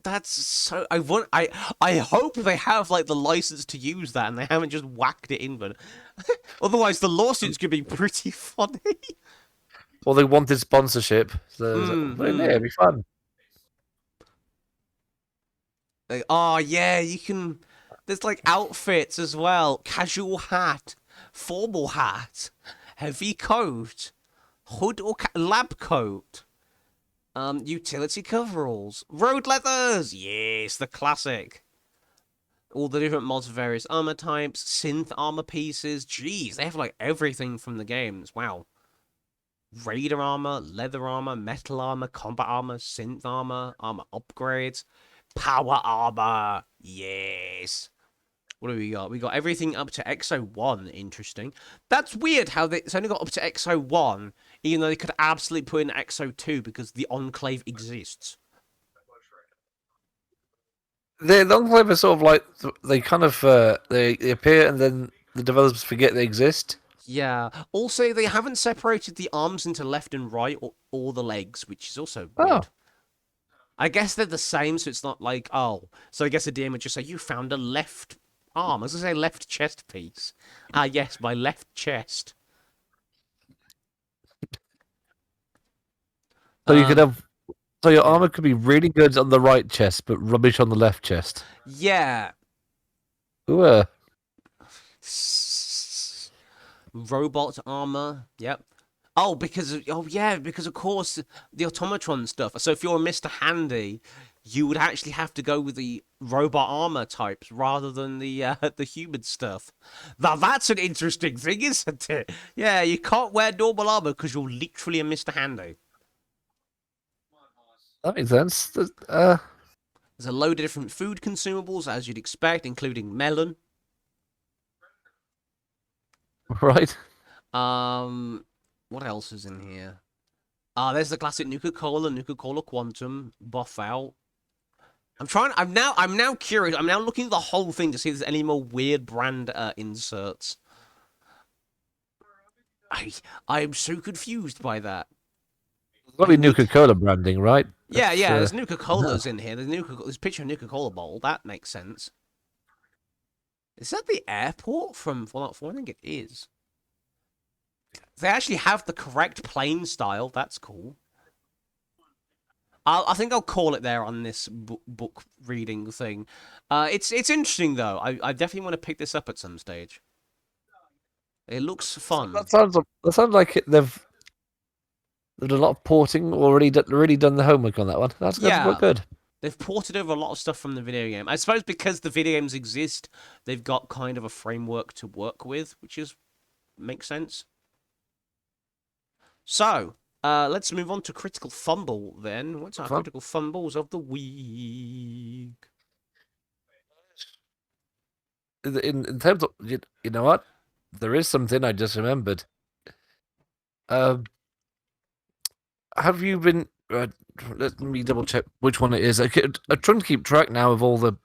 A: That's so. I hope they have like the license to use that, and they haven't just whacked it in. But otherwise, the lawsuits could be pretty funny.
B: Well, they wanted sponsorship, so put it in there. It'd be fun.
A: Like, oh yeah, you can. There's like outfits as well. Casual hat, formal hat, heavy coat, hood or lab coat. Utility coveralls, road leathers. Yes, the classic. All the different mods for various armor types, synth armor pieces. Jeez, they have like everything from the games. Wow. Raider armor, leather armor, metal armor, combat armor, synth armor, armor upgrades, power armor. Yes. What do we got? We got everything up to XO1. Interesting. That's weird how it's only got up to XO1, even though they could absolutely put in XO2 because the Enclave exists.
B: The Enclave are sort of like they kind of they appear and then the developers forget they exist.
A: Yeah. Also, they haven't separated the arms into left and right or the legs, which is also
B: Oh,
A: weird. I guess they're the same, so it's not like, oh. So I guess a DM would just say, you found a left arm. I was going to say left chest piece. Ah, yes, my left chest.
B: so you could
A: Um,
B: have so your
A: yeah.
B: armor could be really good on the right chest, but rubbish on the left chest.
A: Yeah.
B: Ooh,
A: Robot armor. Yep. Oh, because of course the automatron stuff. So if you're Mr. Handy, you would actually have to go with the robot armor types rather than the the human stuff. Now that's an interesting thing, isn't it? Yeah, you can't wear normal armor because you're literally a Mr. Handy.
B: that makes sense.
A: There's a load of different food consumables as you'd expect, including melon.
B: Right.
A: What else is in here? There's the classic Nuka Cola Quantum buff out. I'm now curious. I'm now looking at the whole thing to see if there's any more weird brand inserts. I'm so confused by that.
B: Got to be Nuka Cola branding, right?
A: Yeah,
B: That's,
A: yeah. There's Nuka Colas in here. There's a picture of Nuka Cola bottle. That makes sense. Is that the airport from Fallout 4? I think it is. They actually have the correct plane style. That's cool. I think I'll call it there on this book reading thing. It's interesting though. I definitely want to pick this up at some stage. It looks fun.
B: that sounds like there's a lot of porting already. Really done the homework on that one. That's quite
A: Yeah,
B: good.
A: they've ported over a lot of stuff from the video game. I suppose because the video games exist, they've got kind of a framework to work with, which makes sense. So, let's move on to critical fumble then. What's our critical fumbles of the week?
B: In terms of you know what, there is something I just remembered. Have you been let me double check which one it is. I'm trying to keep track now of all the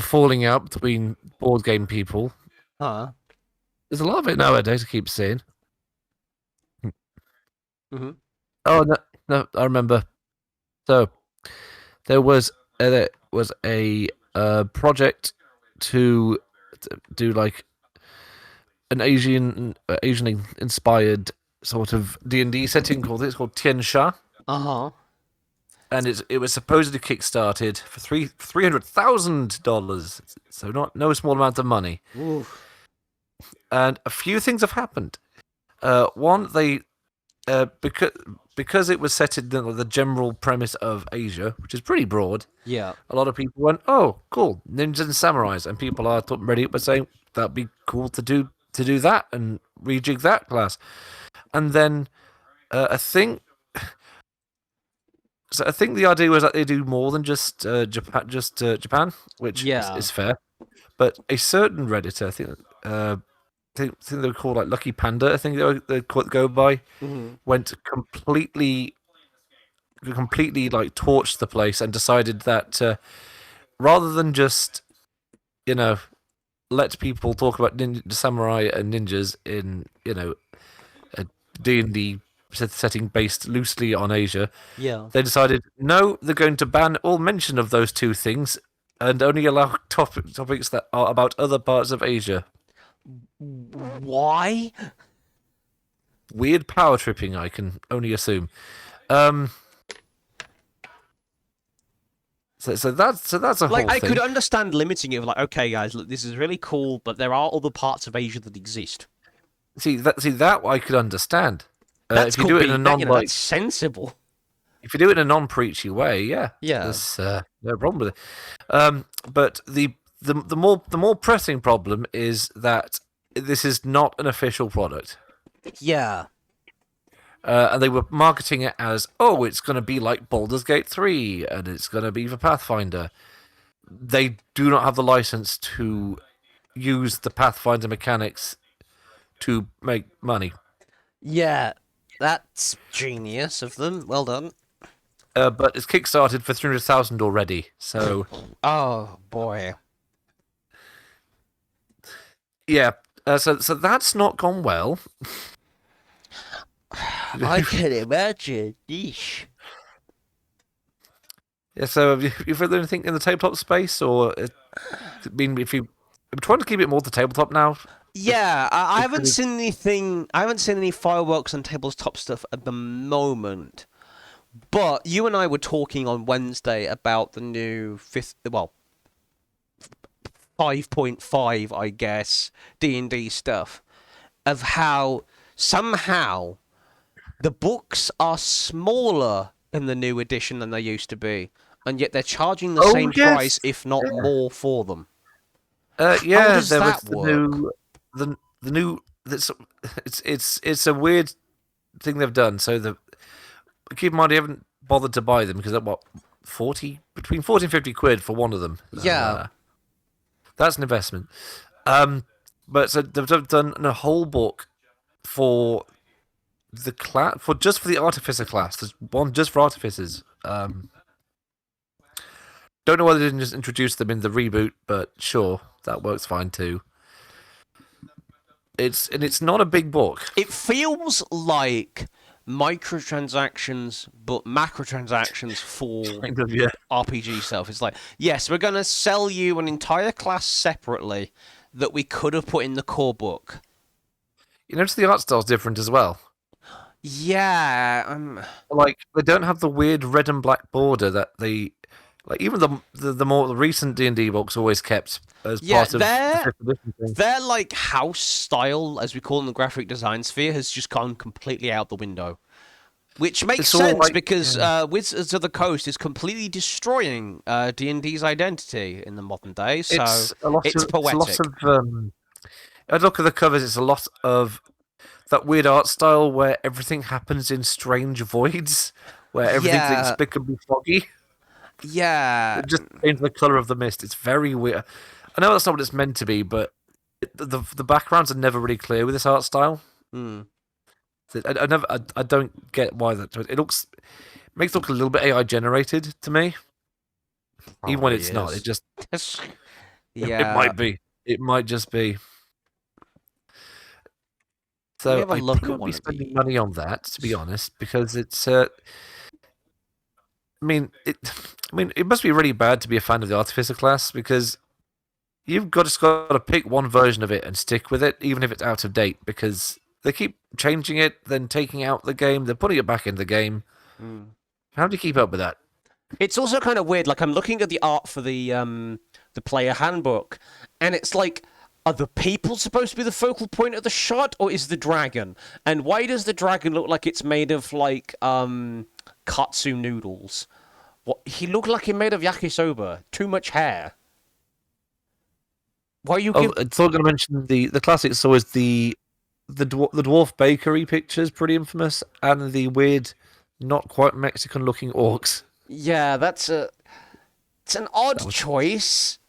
B: falling out between board game people.
A: Huh.
B: There's a lot of it nowadays. I keep seeing.
A: Mm-hmm.
B: Oh no, I remember. So there was a project to do like an Asian inspired sort of D&D setting called Tian Sha,
A: Uh-huh.
B: and it was supposedly kickstarted for $300,000, so no small amount of money.
A: Oof.
B: And a few things have happened. One, they because it was set in the general premise of Asia, which is pretty broad.
A: Yeah.
B: A lot of people went, "Oh, cool, ninjas and samurais," and people are ready up saying that'd be cool to do that and rejig that class. And then I think the idea was that they do more than just Japan, which is fair. But a certain Redditor, I think they were called like Lucky Panda, I think they go by, went completely like torched the place and decided that rather than just let people talk about samurai and ninjas in a D&D setting based loosely on Asia, they decided no, they're going to ban all mention of those two things and only allow topics that are about other parts of Asia.
A: Why?
B: Weird power tripping, I can only assume. So that's a whole
A: Like, I
B: thing.
A: could understand limiting it. Like, okay, guys, look, this is really cool, but there are other parts of Asia that exist.
B: See that I could understand.
A: That's
B: if you do it in a
A: that's sensible.
B: If you do it in a non-preachy way, yeah, there's no problem with it. But the more pressing problem is that this is not an official product.
A: Yeah.
B: And they were marketing it as, oh, it's going to be like Baldur's Gate 3, and it's going to be for Pathfinder. They do not have the license to use the Pathfinder mechanics to make money.
A: Yeah, that's genius of them. Well done.
B: But it's kickstarted for 300,000 already, so...
A: Oh, boy.
B: Yeah, so that's not gone well.
A: I can imagine. Yeesh.
B: Yeah, so have you heard anything in the tabletop space, or I mean, I'm trying to keep it more to tabletop now.
A: Yeah, I haven't seen anything. I haven't seen any fireworks and tabletop stuff at the moment. But you and I were talking on Wednesday about the new 5.5, I guess, D&D stuff, of how somehow the books are smaller in the new edition than they used to be, and yet they're charging the same price, if not more, for them.
B: Yeah,
A: how does
B: there
A: that
B: was
A: work?
B: the new. It's a weird thing they've done. So keep in mind, you haven't bothered to buy them because they're between 40 and 50 quid for one of them.
A: Yeah.
B: That's an investment. But so they've done a whole book for the class, for the artificer class. There's one just for artificers. Don't know why they didn't just introduce them in the reboot, but sure, that works fine too. It's not a big book.
A: It feels like microtransactions, but macrotransactions for
B: Kind of, yeah.
A: RPG stuff. It's like, yes, we're going to sell you an entire class separately that we could have put in the core book.
B: You notice the art style's different as well.
A: Yeah.
B: Like, they don't have the weird red and black border that they... Like, even the more recent D&D books always kept as part of the 5th edition thing.
A: Their, like, house style, as we call it in the graphic design sphere, has just gone completely out the window. Which makes sense, because Wizards of the Coast is completely destroying D&D's identity in the modern day, so it's poetic.
B: I look at the covers, it's a lot of that weird art style where everything happens in strange voids, where everything's inexplicably foggy.
A: Yeah.
B: It just changes the colour of the mist. It's very weird. I know that's not what it's meant to be, but the backgrounds are never really clear with this art style.
A: Mm.
B: I don't get why that. Makes it look a little bit AI generated to me, even when
A: Probably
B: it's not. It
A: is.
B: just it
A: Yeah.
B: might be. It might just be.
A: Let me
B: So
A: have a
B: I
A: look
B: think
A: at
B: I'd be
A: one of
B: spending
A: these.
B: money on that, to be honest, because it's. I mean, it. I mean, it must be really bad to be a fan of the Artificer class because you've just got to pick one version of it and stick with it, even if it's out of date, because they keep changing it, then taking out the game, then putting it back in the game.
A: Mm.
B: How do you keep up with that?
A: It's also kind of weird. Like I'm looking at the art for the player handbook, and it's like, are the people supposed to be the focal point of the shot, or is the dragon? And why does the dragon look like it's made of like katsu noodles? What he looked like he made of yakisoba. Too much hair. Why you
B: Oh,
A: give?
B: I thought I was going to mention the classics. So is the dwarf bakery pictures pretty infamous, and the weird, not quite Mexican looking orcs.
A: Yeah, it's an odd
B: That was.
A: choice.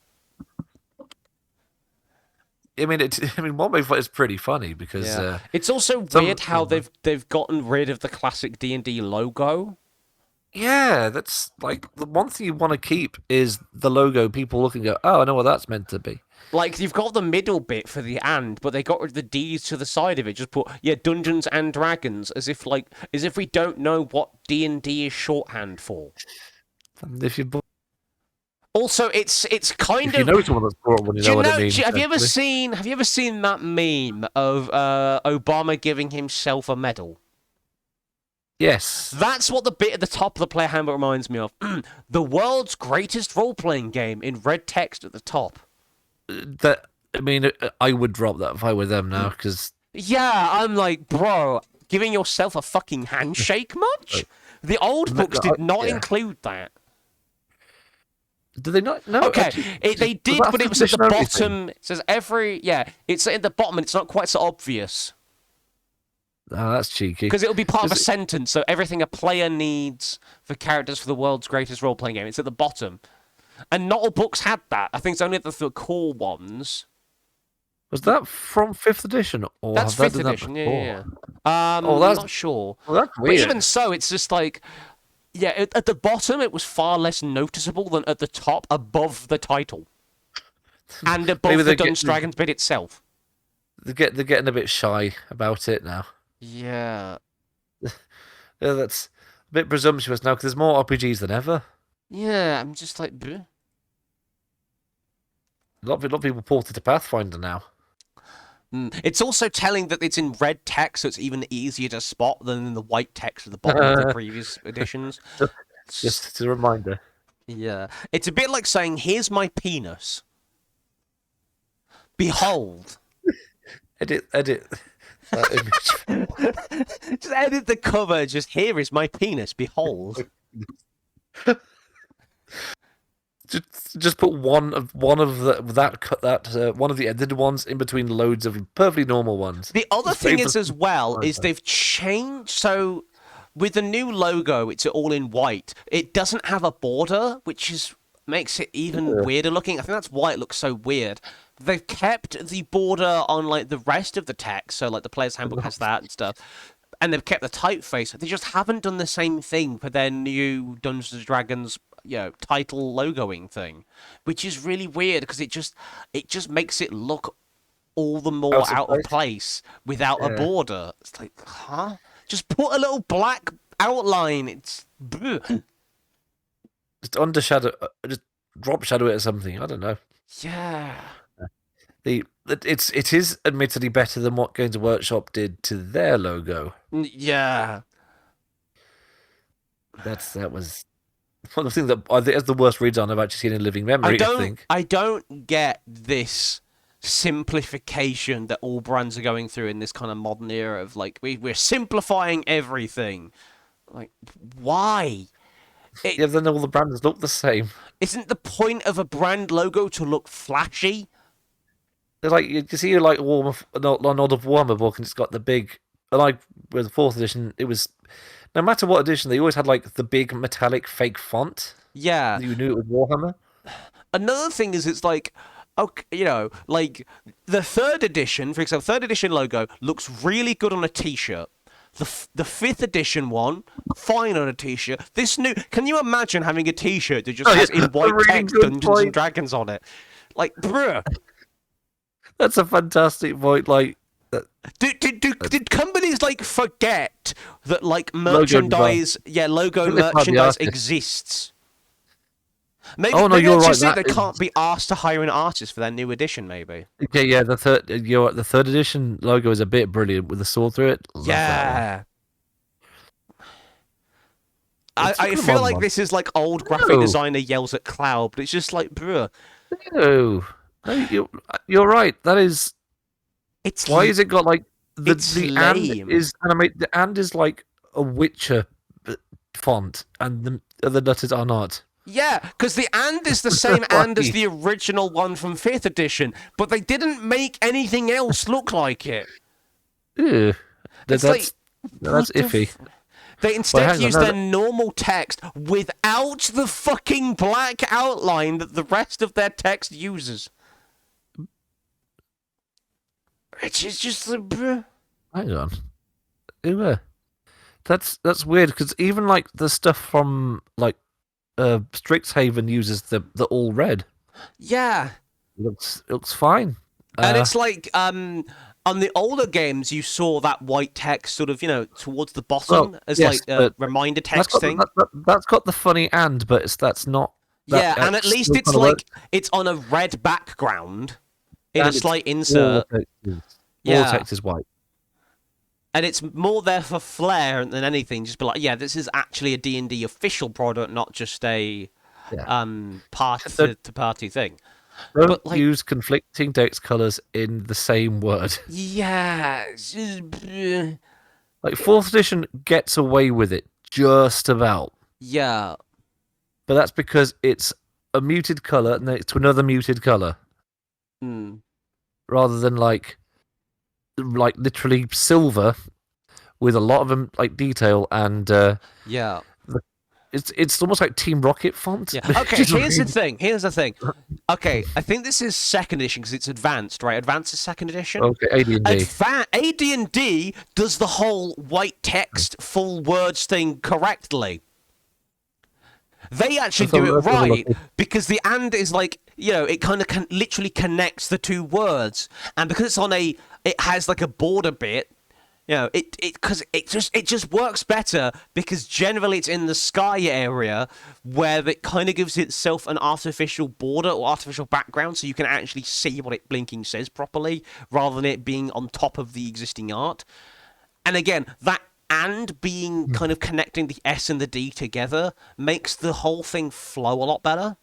B: I mean, I mean, one way it's pretty funny because
A: Yeah, it's also weird how
B: some
A: they've gotten rid of the classic D&D logo.
B: yeah, that's like the one thing you want to keep is the logo. People look and go, "Oh, I know what that's meant to be."
A: Like you've got the middle bit for the and, but they got rid of the D's to the side of it. Just put Dungeons and Dragons as if we don't know what D&D is shorthand for.
B: And
A: Also, it's kind
B: if you
A: of.
B: know someone that's brought one, you
A: Do
B: know
A: you
B: what it
A: know?
B: means. Essentially.
A: Have you ever seen that meme of Obama giving himself a medal?
B: Yes,
A: That's what the bit at the top of the player handbook reminds me of. The world's greatest role-playing game in red text at the top.
B: that I mean, I would drop that if I were them now because
A: Yeah, I'm like, bro, giving yourself a fucking handshake much? The old books did not
B: yeah.
A: include that.
B: Do they not? No,
A: Okay,
B: actually,
A: they
B: was
A: did,
B: that a
A: but it
B: fifth
A: was at the
B: edition only thing?
A: bottom. It says it's at the bottom and it's not quite so obvious.
B: Oh, that's cheeky.
A: Because it'll be part of a
B: 'Cause
A: sentence, so everything a player needs for characters for the world's greatest role playing game. It's at the bottom. And not all books had that. I think it's only the core ones.
B: was that from fifth edition, or
A: That's
B: have they
A: 5th
B: done that
A: edition,
B: before?
A: yeah.
B: Oh,
A: I'm not sure.
B: well, that's
A: But even
B: weird.
A: so, it's just like, yeah, at the bottom, it was far less noticeable than at the top above the title. And
B: Maybe
A: above the Dungeons Dragons bit itself.
B: they're getting a bit shy about it now.
A: Yeah.
B: Yeah, that's a bit presumptuous now because there's more RPGs than ever.
A: Yeah, I'm just like, bleh.
B: A lot of people ported to Pathfinder now.
A: It's also telling that it's in red text, so it's even easier to spot than in the white text at the bottom of the previous editions.
B: Just a reminder.
A: Yeah. It's a bit like saying, here's my penis. Behold.
B: Edit that image.
A: Just edit the cover, just here is my penis, behold.
B: Just put one of one of the edited ones in between loads of perfectly normal ones.
A: The other
B: Just
A: thing
B: save
A: is
B: the-
A: as well, is they've changed, so with the new logo, it's all in white. It doesn't have a border, which makes it even weirder looking. I think that's why it looks so weird. They've kept the border on like the rest of the text, so like the player's handbook has that and stuff. And they've kept the typeface. They just haven't done the same thing for their new Dungeons and Dragons, title logoing thing, which is really weird because it just makes it look all the more out of place without a
B: Yeah.
A: border. It's like, huh? Just put a little black outline. It's
B: Just undershadow, just drop shadow it or something. I don't know.
A: yeah.
B: It is admittedly better than what Games Workshop did to their logo.
A: Yeah.
B: That was one of the things that I think is the worst redesign I've actually seen in living memory. I think.
A: I don't get this simplification that all brands are going through in this kind of modern era of like we're simplifying everything. Like why?
B: Yeah, then all the brands look the same.
A: Isn't the point of a brand logo to look flashy?
B: They're like you see, like an old of Warhammer book, and it's got the big. Like with the fourth edition, it was no matter what edition, they always had like the big metallic fake font.
A: Yeah.
B: You knew it was Warhammer.
A: Another thing is it's like, okay, like the third edition, for example, third edition logo looks really good on a t-shirt. The 5th edition one, fine on a t-shirt. This new, can you imagine having a t-shirt that just
B: Oh,
A: has
B: yeah,
A: in white
B: a really
A: text
B: good
A: Dungeons and
B: point.
A: Dragons on it? Like, bruh.
B: That's a fantastic point. Like,
A: Did companies like forget that like
B: Logo design.
A: merchandise, logo
B: I think they found the
A: merchandise
B: artist.
A: exists? Maybe,
B: Oh, no,
A: maybe
B: you're
A: that's
B: right,
A: just it.
B: that
A: They
B: is-
A: can't be asked to hire an artist for their new edition. Maybe.
B: Okay, yeah, the third edition logo is a bit brilliant with the sword through it. Love that one.
A: Yeah.
B: It's a
A: I
B: good
A: feel
B: modern
A: like
B: one.
A: this is like old graphic
B: No.
A: designer yells at cloud, but it's just like, bruh,
B: No, you're right. That is
A: it's
B: why is it got like
A: it's
B: the
A: lame.
B: and is animate the and is like a Witcher font and the other letters are not.
A: Yeah, because the and is the same and as the original one from 5th edition, but they didn't make anything else look like it.
B: Ew.
A: It's
B: That's
A: like,
B: that's
A: what the
B: iffy.
A: They instead
B: hang on,
A: use
B: no,
A: their normal text without the fucking black outline that the rest of their text uses. Which is just like, bruh.
B: Hang on. Ew. That's weird because even like the stuff from like Strixhaven uses the all red.
A: Yeah.
B: It looks fine.
A: And it's like, on the older games, you saw that white text sort of, towards the bottom as
B: yes,
A: like a
B: but
A: reminder
B: that's
A: text
B: got,
A: thing.
B: that's got the funny and, but that's not.
A: Yeah, and at least it's like, it's on a red background in a slight insert.
B: All
A: Yeah.
B: text is white.
A: And it's more there for flair than anything. Just be like, yeah, this is actually a D&D official product, not just a party thing.
B: Don't
A: But, like-
B: use conflicting text colors in the same word.
A: Yeah. It's just,
B: Like 4th edition gets away with it just about,
A: yeah.
B: but that's because it's a muted color and then it's to another muted color,
A: Mm.
B: rather than like literally silver with a lot of them like detail and
A: Yeah.
B: it's almost like Team Rocket font.
A: Yeah. Okay, here's the thing. Okay, I think this is 2nd edition because it's advanced, right? Advanced is 2nd edition.
B: Okay, AD&D.
A: AD&D does the whole white text, full words thing correctly. They actually do it
B: Let's have a look.
A: right because the and is like, it kind of literally connects the two words. And because it's on it has like a border bit, it just works better because generally it's in the sky area where it kind of gives itself an artificial border or artificial background so you can actually see what it blinking says properly rather than it being on top of the existing art. And again, that and being kind of connecting the S and the D together makes the whole thing flow a lot better.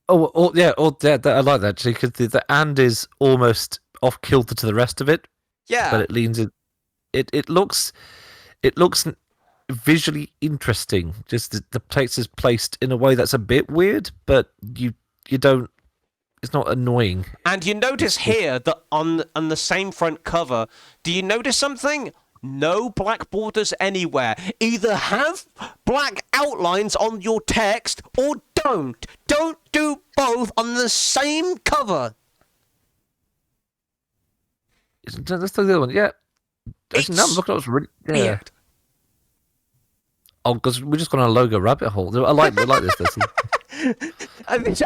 B: Yeah, I like that actually because the and is almost off kilter to the rest of it.
A: Yeah.
B: But it leans in. It looks visually interesting. Just the text is placed in a way that's a bit weird, but you don't. It's not annoying.
A: And you notice here that on the same front cover, do you notice something? No black borders anywhere. Either have black outlines on your text or don't. Don't do both on the same cover.
B: Let's take the other one. Yeah. Actually, now I'm looking at what's really. Yeah.
A: Weird.
B: Oh, because we're just going on a logo rabbit hole. I like this.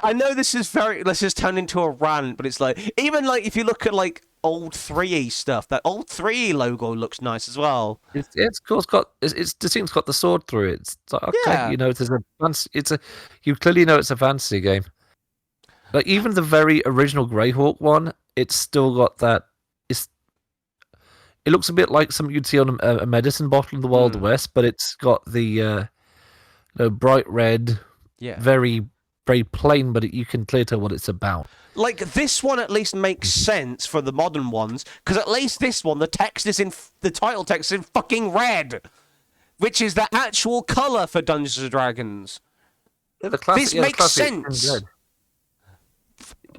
A: I know this is let's just turn into a rant, but it's like, even like if you look at like old 3E stuff, that old 3E logo looks nice as well.
B: It's cool. It's distinct. It's got the sword through it. It's like, okay,
A: Yeah.
B: you clearly know it's a fantasy game. Like even the very original Greyhawk one, it's still got that. It looks a bit like something you'd see on a medicine bottle in the Wild West, but it's got the bright red, very, very plain, but you can clearly tell what it's about.
A: Like, this one at least makes sense for the modern ones, because at least this one, the title text is in fucking red, which is the actual colour for Dungeons & Dragons.
B: Yeah, this
A: makes sense.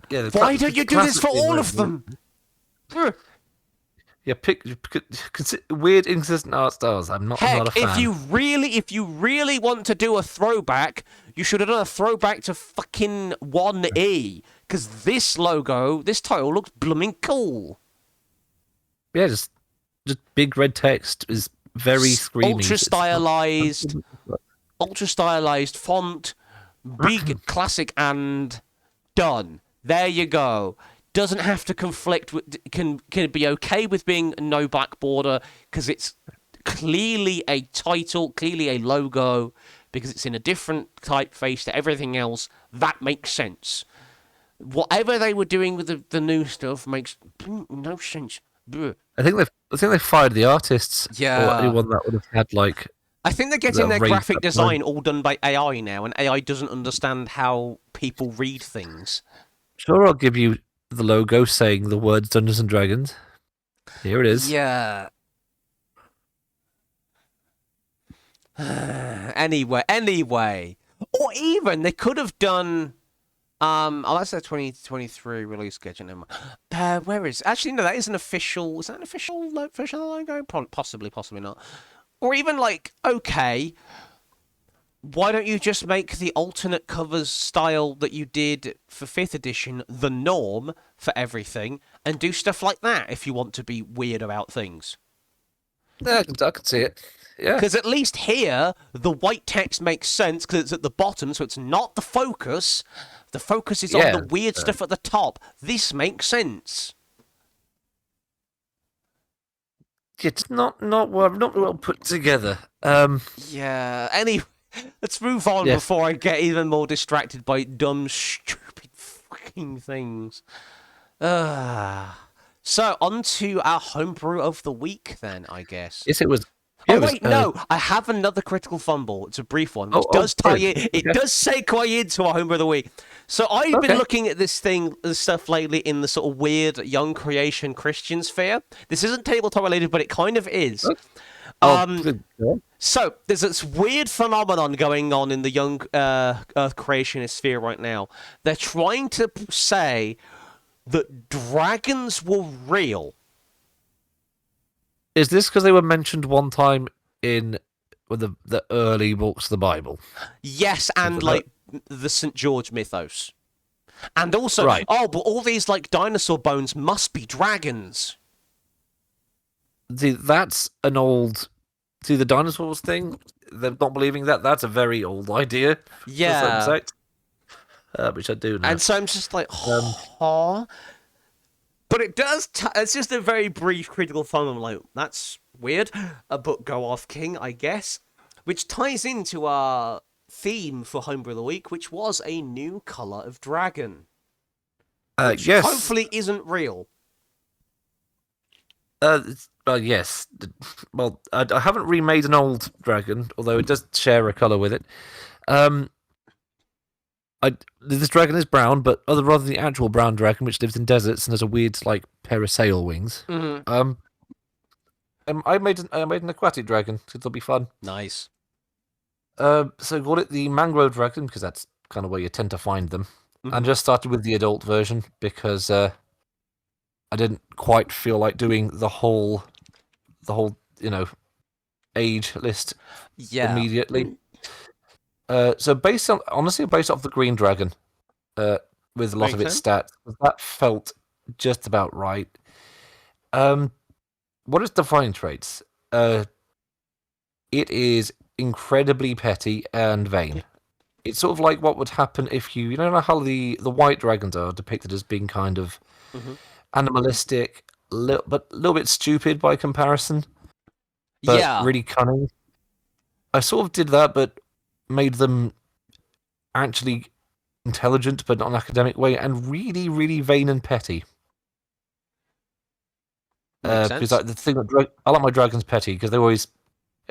B: Yeah,
A: Why don't you do this for all of them?
B: Yeah, pick weird, inconsistent art styles. I'm not a fan.
A: If you really want to do a throwback, you should have done a throwback to fucking 1E, because this title looks blooming cool.
B: Yeah, just just big red text is very screamy.
A: Ultra
B: It's not.
A: stylized, ultra stylized font, big classic, and done. There you go. Doesn't have to conflict with. Can be okay with being no black border because it's clearly a title, clearly a logo, because it's in a different typeface to everything else. That makes sense. Whatever they were doing with the new stuff makes no sense. Bleh.
B: I think they fired the artists or
A: Yeah.
B: anyone that would have had like
A: I think they're getting
B: that
A: their
B: raised
A: graphic
B: that
A: design all done by AI now, and AI doesn't understand how people read things.
B: Sure, I'll give you the logo saying the words Dungeons and Dragons. Here it is.
A: Yeah. anyway. Or even they could have done oh, that's their 2023 release schedule. Never mind. Where is actually no, that is an official. Is that an official logo? Possibly not. Or even like, okay, why don't you just make the alternate covers style that you did for 5th edition the norm for everything, and do stuff like that if you want to be weird about things?
B: Yeah, I can see it. Yeah.
A: Because at least here, the white text makes sense because it's at the bottom, so it's not the focus. The focus is on the weird stuff at the top. This makes sense.
B: It's not well put together.
A: Yeah. Anyway, let's move on before I get even more distracted by dumb, stupid fucking things. So, on to our homebrew of the week, then, I guess.
B: Yes, it was.
A: Oh,
B: Yeah,
A: wait, no. I have another critical fumble. It's a brief one, which does tie in. It does segue into our homebrew of the week. So, I've been looking at this stuff lately in the sort of weird young creation Christian sphere. This isn't tabletop related, but it kind of is. So, there's this weird phenomenon going on in the young Earth creationist sphere right now. They're trying to say that dragons were real.
B: Is this because they were mentioned one time in the early books of the Bible?
A: Yes, and like the St. George mythos. And also, but all these like dinosaur bones must be dragons.
B: That's an old... See, the dinosaurs thing, they're not believing that. That's a very old idea.
A: Yeah.
B: Which I do know.
A: And so I'm just like, huh? But it does... it's just a very brief critical fun. I'm like, that's weird. But go off, King, I guess. Which ties into our theme for Homebrew of the Week, which was a new colour of dragon. Which
B: yes.
A: hopefully isn't real.
B: Yes. Well, I haven't remade an old dragon, although it does share a colour with it. This dragon is brown, but rather than the actual brown dragon, which lives in deserts and has a weird, like, pair of sail wings.
A: Mm-hmm.
B: I made an aquatic dragon, so it'll be fun.
A: Nice.
B: So I called it the mangrove dragon, because that's kind of where you tend to find them.
A: Mm-hmm.
B: And just started with the adult version, because I didn't quite feel like doing the whole, age list immediately. So based off the green dragon, with a lot of its stats, that felt just about right. What its defining traits? It is incredibly petty and vain. It's sort of like what would happen if you know how the white dragons are depicted as being kind of animalistic, but a little bit stupid by comparison, but really cunning. I sort of did that, but made them actually intelligent, but not in an academic way, and really, really vain and petty. Because the thing that I like my dragons petty because they're always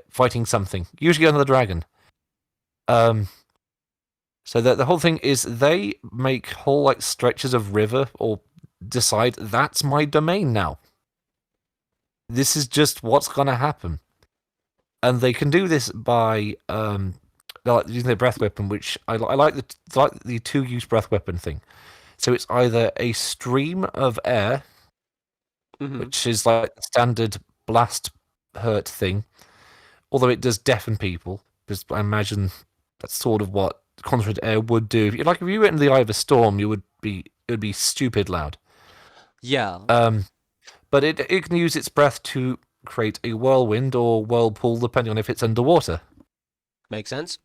B: fighting something, usually another dragon. So the whole thing is they make whole like stretches of river or decide that's my domain now. This is just what's gonna happen, and they can do this by using their breath weapon, which I like the two-use breath weapon thing. So it's either a stream of air, which is like the standard blast hurt thing, although it does deafen people, because I imagine that's sort of what concentrated air would do. Like if you went in the eye of a storm, it would be stupid loud.
A: Yeah.
B: But it can use its breath to create a whirlwind or whirlpool, depending on if it's underwater.
A: Makes sense.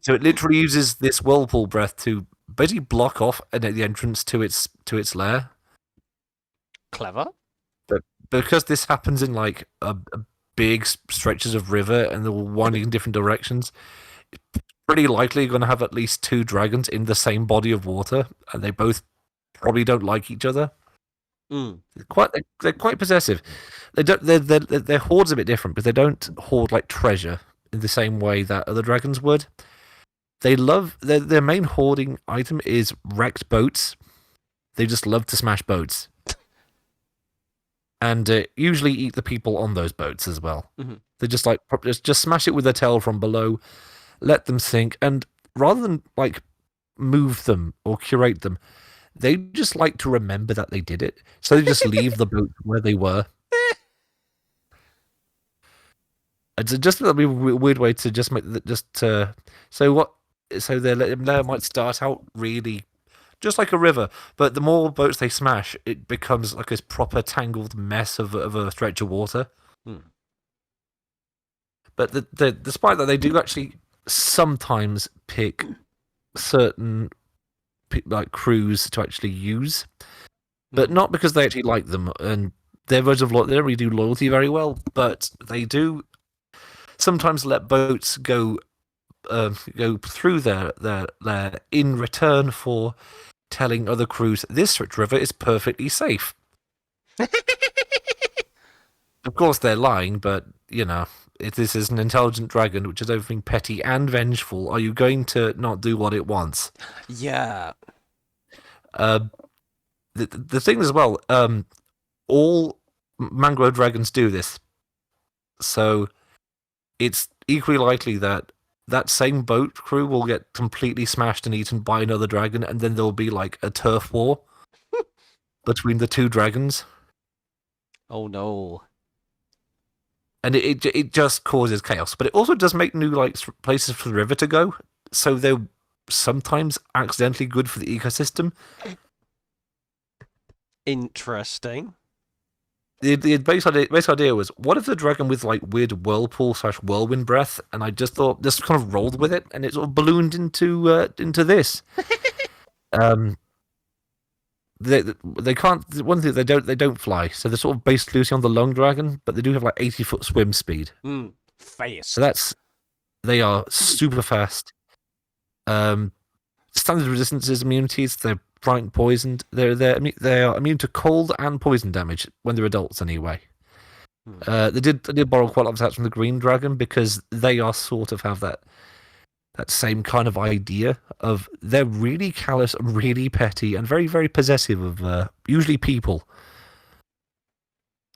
B: So it literally uses this whirlpool breath to basically block off the entrance to its lair.
A: Clever.
B: But because this happens in like a big stretches of river and they're all winding in different directions, it's pretty likely you're going to have at least two dragons in the same body of water, and they both probably don't like each other.
A: Mm.
B: They're quite possessive. They don't. Their hoard's a bit different, because they don't hoard like treasure in the same way that other dragons would. They love their main hoarding item is wrecked boats. They just love to smash boats, and usually eat the people on those boats as well.
A: Mm-hmm.
B: They just like just smash it with their tail from below, let them sink, and rather than like move them or curate them, they just like to remember that they did it. So they just leave the boat where they were. It's just a weird way to just make so their layer might start out really just like a river, but the more boats they smash, it becomes like this proper tangled mess of a stretch of water.
A: Hmm.
B: But despite that, they do actually sometimes pick certain like crews to actually use, but not because they actually like them, and their version of they don't really do loyalty very well, but they do sometimes let boats go through their in return for telling other crews this river is perfectly safe. Of course, they're lying, but you know, if this is an intelligent dragon which is everything petty and vengeful, are you going to not do what it wants?
A: Yeah.
B: The thing as well, all mangrove dragons do this, so it's equally likely that that same boat crew will get completely smashed and eaten by another dragon, and then there'll be like a turf war between the two dragons.
A: Oh no.
B: And it just causes chaos, but it also does make new like places for the river to go. So they're sometimes accidentally good for the ecosystem.
A: Interesting.
B: The basic idea was, what if the dragon with like weird whirlpool / whirlwind breath? And I just thought, just kind of rolled with it, and it sort of ballooned into this. They can't. One thing, they don't fly, so they're sort of based loosely on the long dragon, but they do have like 80-foot swim speed.
A: Fast.
B: So they are super fast. Standard resistances, immunities, they're frightened, poisoned. They are immune to cold and poison damage when they're adults, anyway. They did borrow quite a lot of attacks from the green dragon, because they are sort of have that same kind of idea of they're really callous and really petty and very, very possessive of usually people.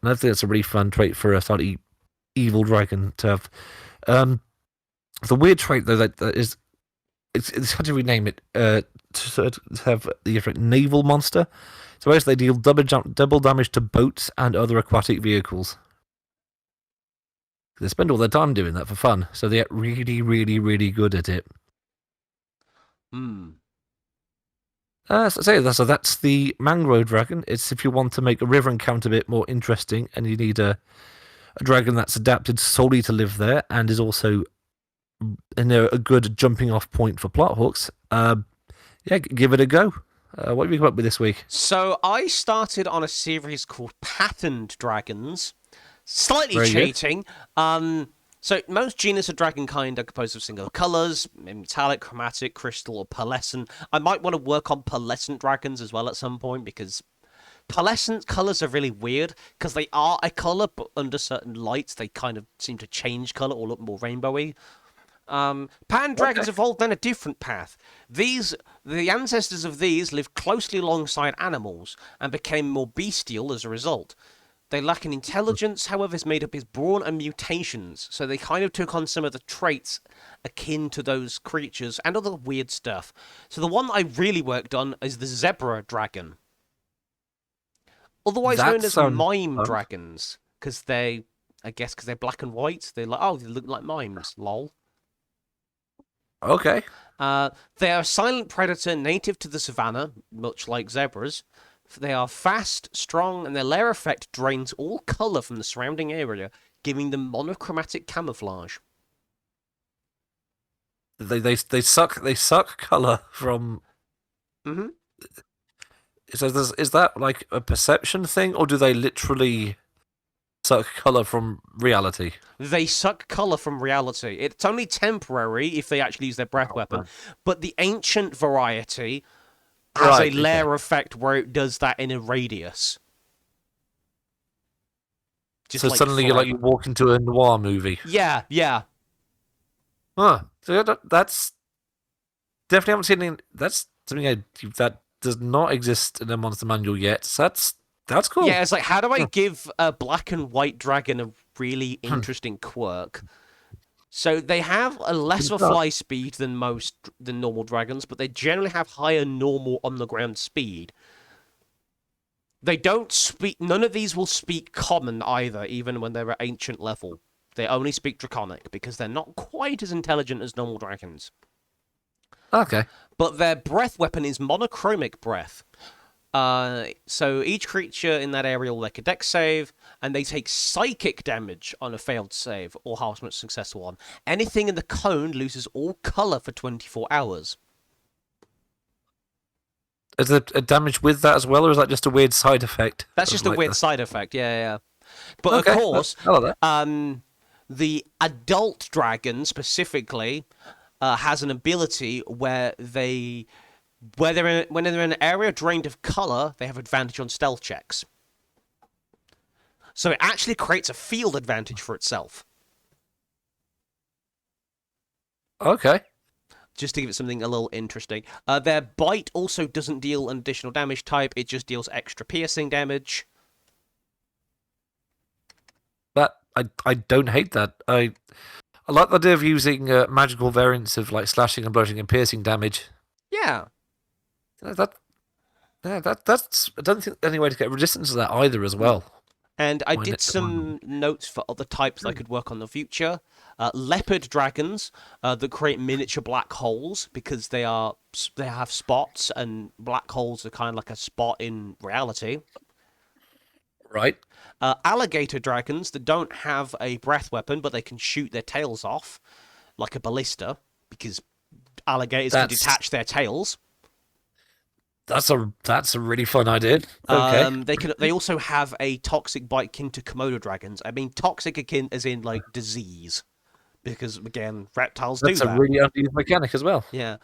B: And I think that's a really fun trait for a slightly evil dragon to have. The weird trait though that is, it's hard to rename it to have the different naval monster. So basically they deal double damage to boats and other aquatic vehicles. They spend all their time doing that for fun, so they get really, really, really good at it. So that's the mangrove dragon. It's if you want to make a river encounter a bit more interesting, and you need a dragon that's adapted solely to live there, and is also a good jumping off point for plot hooks. Give it a go. What have you come up with this week?
A: So I started on a series called Patterned Dragons. Slightly
B: Very
A: cheating. So most genus of dragon kind are composed of single colours, metallic, chromatic, crystal, or pearlescent. I might want to work on pearlescent dragons as well at some point, because pearlescent colours are really weird, because they are a colour, but under certain lights they kind of seem to change colour or look more rainbowy. Patterned dragons evolved down a different path. The ancestors of these lived closely alongside animals and became more bestial as a result. They lack an intelligence, however, is made up of brawn and mutations, so they kind of took on some of the traits akin to those creatures and other weird stuff. So the one that I really worked on is the zebra dragon. Otherwise known as mime dragons, because they're black and white. They're like, oh, they look like mimes, lol.
B: Okay.
A: They are a silent predator native to the savannah, much like zebras. They are fast, strong, and their lair effect drains all color from the surrounding area, giving them monochromatic camouflage.
B: They suck color from.
A: Hmm.
B: Is that like a perception thing, or do they literally suck color from reality?
A: They suck color from reality. It's only temporary if they actually use their breath weapon, but the ancient variety has a
B: Right. Okay.
A: lair effect where it does that in a radius. Just
B: So
A: like
B: suddenly you
A: forever.
B: walk into a noir movie.
A: Yeah, yeah.
B: Huh. So that's definitely haven't seen any. That's something that does not exist in a monster manual yet. So that's cool.
A: Yeah, it's like, how do I
B: Hmm.
A: give a black and white dragon a really interesting quirk? So they have a less of a fly speed than normal dragons, but they generally have higher normal on the ground speed. They don't speak. None of these will speak common either, even when they're at ancient level. They only speak draconic because they're not quite as intelligent as normal dragons.
B: Okay.
A: But their breath weapon is monochromic breath. So each creature in that area will make a dex save, and they take psychic damage on a failed save or half much successful one. Anything in the cone loses all color for 24 hours.
B: Is there a damage with that as well, or is that just a weird side effect?
A: That's
B: of
A: just a
B: like
A: weird
B: the...
A: side effect. Yeah, yeah. But of
B: Okay.
A: course,
B: I like that.
A: the adult dragon specifically has an ability where when they're in an area drained of color, they have advantage on stealth checks. So it actually creates a field advantage for itself.
B: Okay.
A: Just to give it something a little interesting. Their bite also doesn't deal an additional damage type, it just deals extra piercing damage.
B: That I don't hate that. I like the idea of using magical variants of like slashing and bludgeoning and piercing damage.
A: Yeah.
B: That that's I don't think any way to get resistance to that either as
A: No.
B: well.
A: And I
B: When
A: did
B: it,
A: some notes for other types that I could work on in the future. Leopard dragons that create miniature black holes because they have spots, and black holes are kind of like a spot in reality.
B: right.
A: Alligator dragons that don't have a breath weapon, but they can shoot their tails off like a ballista because alligators can
B: That's
A: detach their tails.
B: that's a really fun idea. Okay.
A: They also have a toxic bite akin to Komodo dragons. I mean, toxic akin as in like disease, because again, reptiles do
B: That's a
A: that.
B: really underused mechanic as well.
A: Yeah.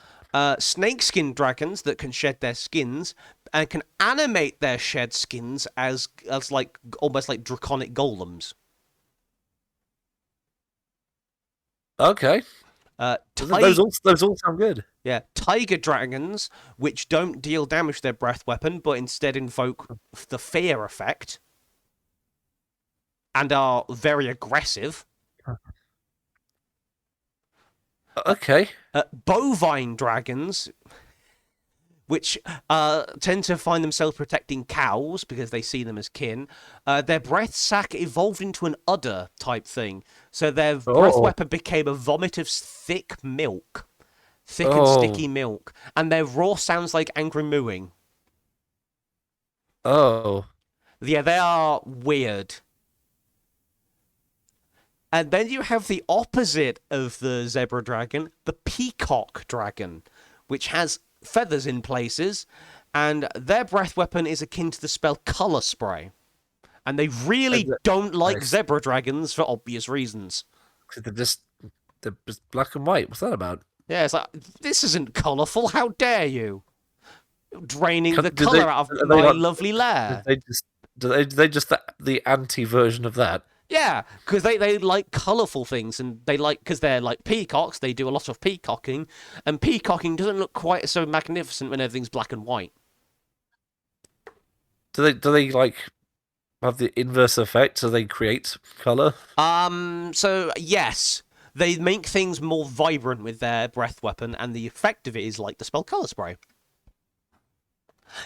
A: Snakeskin dragons that can shed their skins and can animate their shed skins as like almost like draconic golems.
B: Okay.
A: Uh,
B: Those all sound good.
A: Yeah, tiger dragons, which don't deal damage to their breath weapon, but instead invoke the fear effect and are very aggressive.
B: Okay.
A: Bovine dragons, which tend to find themselves protecting cows because they see them as kin. Their breath sac evolved into an udder type thing, so their breath
B: Oh.
A: weapon became a vomit of thick milk. Thick and
B: Oh.
A: sticky milk. And their roar sounds like angry mooing.
B: Oh.
A: Yeah, they are weird. And then you have the opposite of the zebra dragon, the peacock dragon, which has feathers in places, and their breath weapon is akin to the spell Color Spray. And they really don't like
B: Nice.
A: zebra dragons for obvious reasons.
B: They're just black and white. What's that about?
A: Yeah, it's like, this isn't colourful, how dare you? Draining the
B: Do
A: colour out
B: are
A: of
B: they
A: my
B: not-
A: lovely lair.
B: They just they just the anti version of that.
A: Yeah, because they like colourful things, and they like, because they're like peacocks, they do a lot of peacocking, and peacocking doesn't look quite so magnificent when everything's black and white.
B: Do they like have the inverse effect? So they create color.
A: So yes, they make things more vibrant with their breath weapon, and the effect of it is like the spell Color Spray.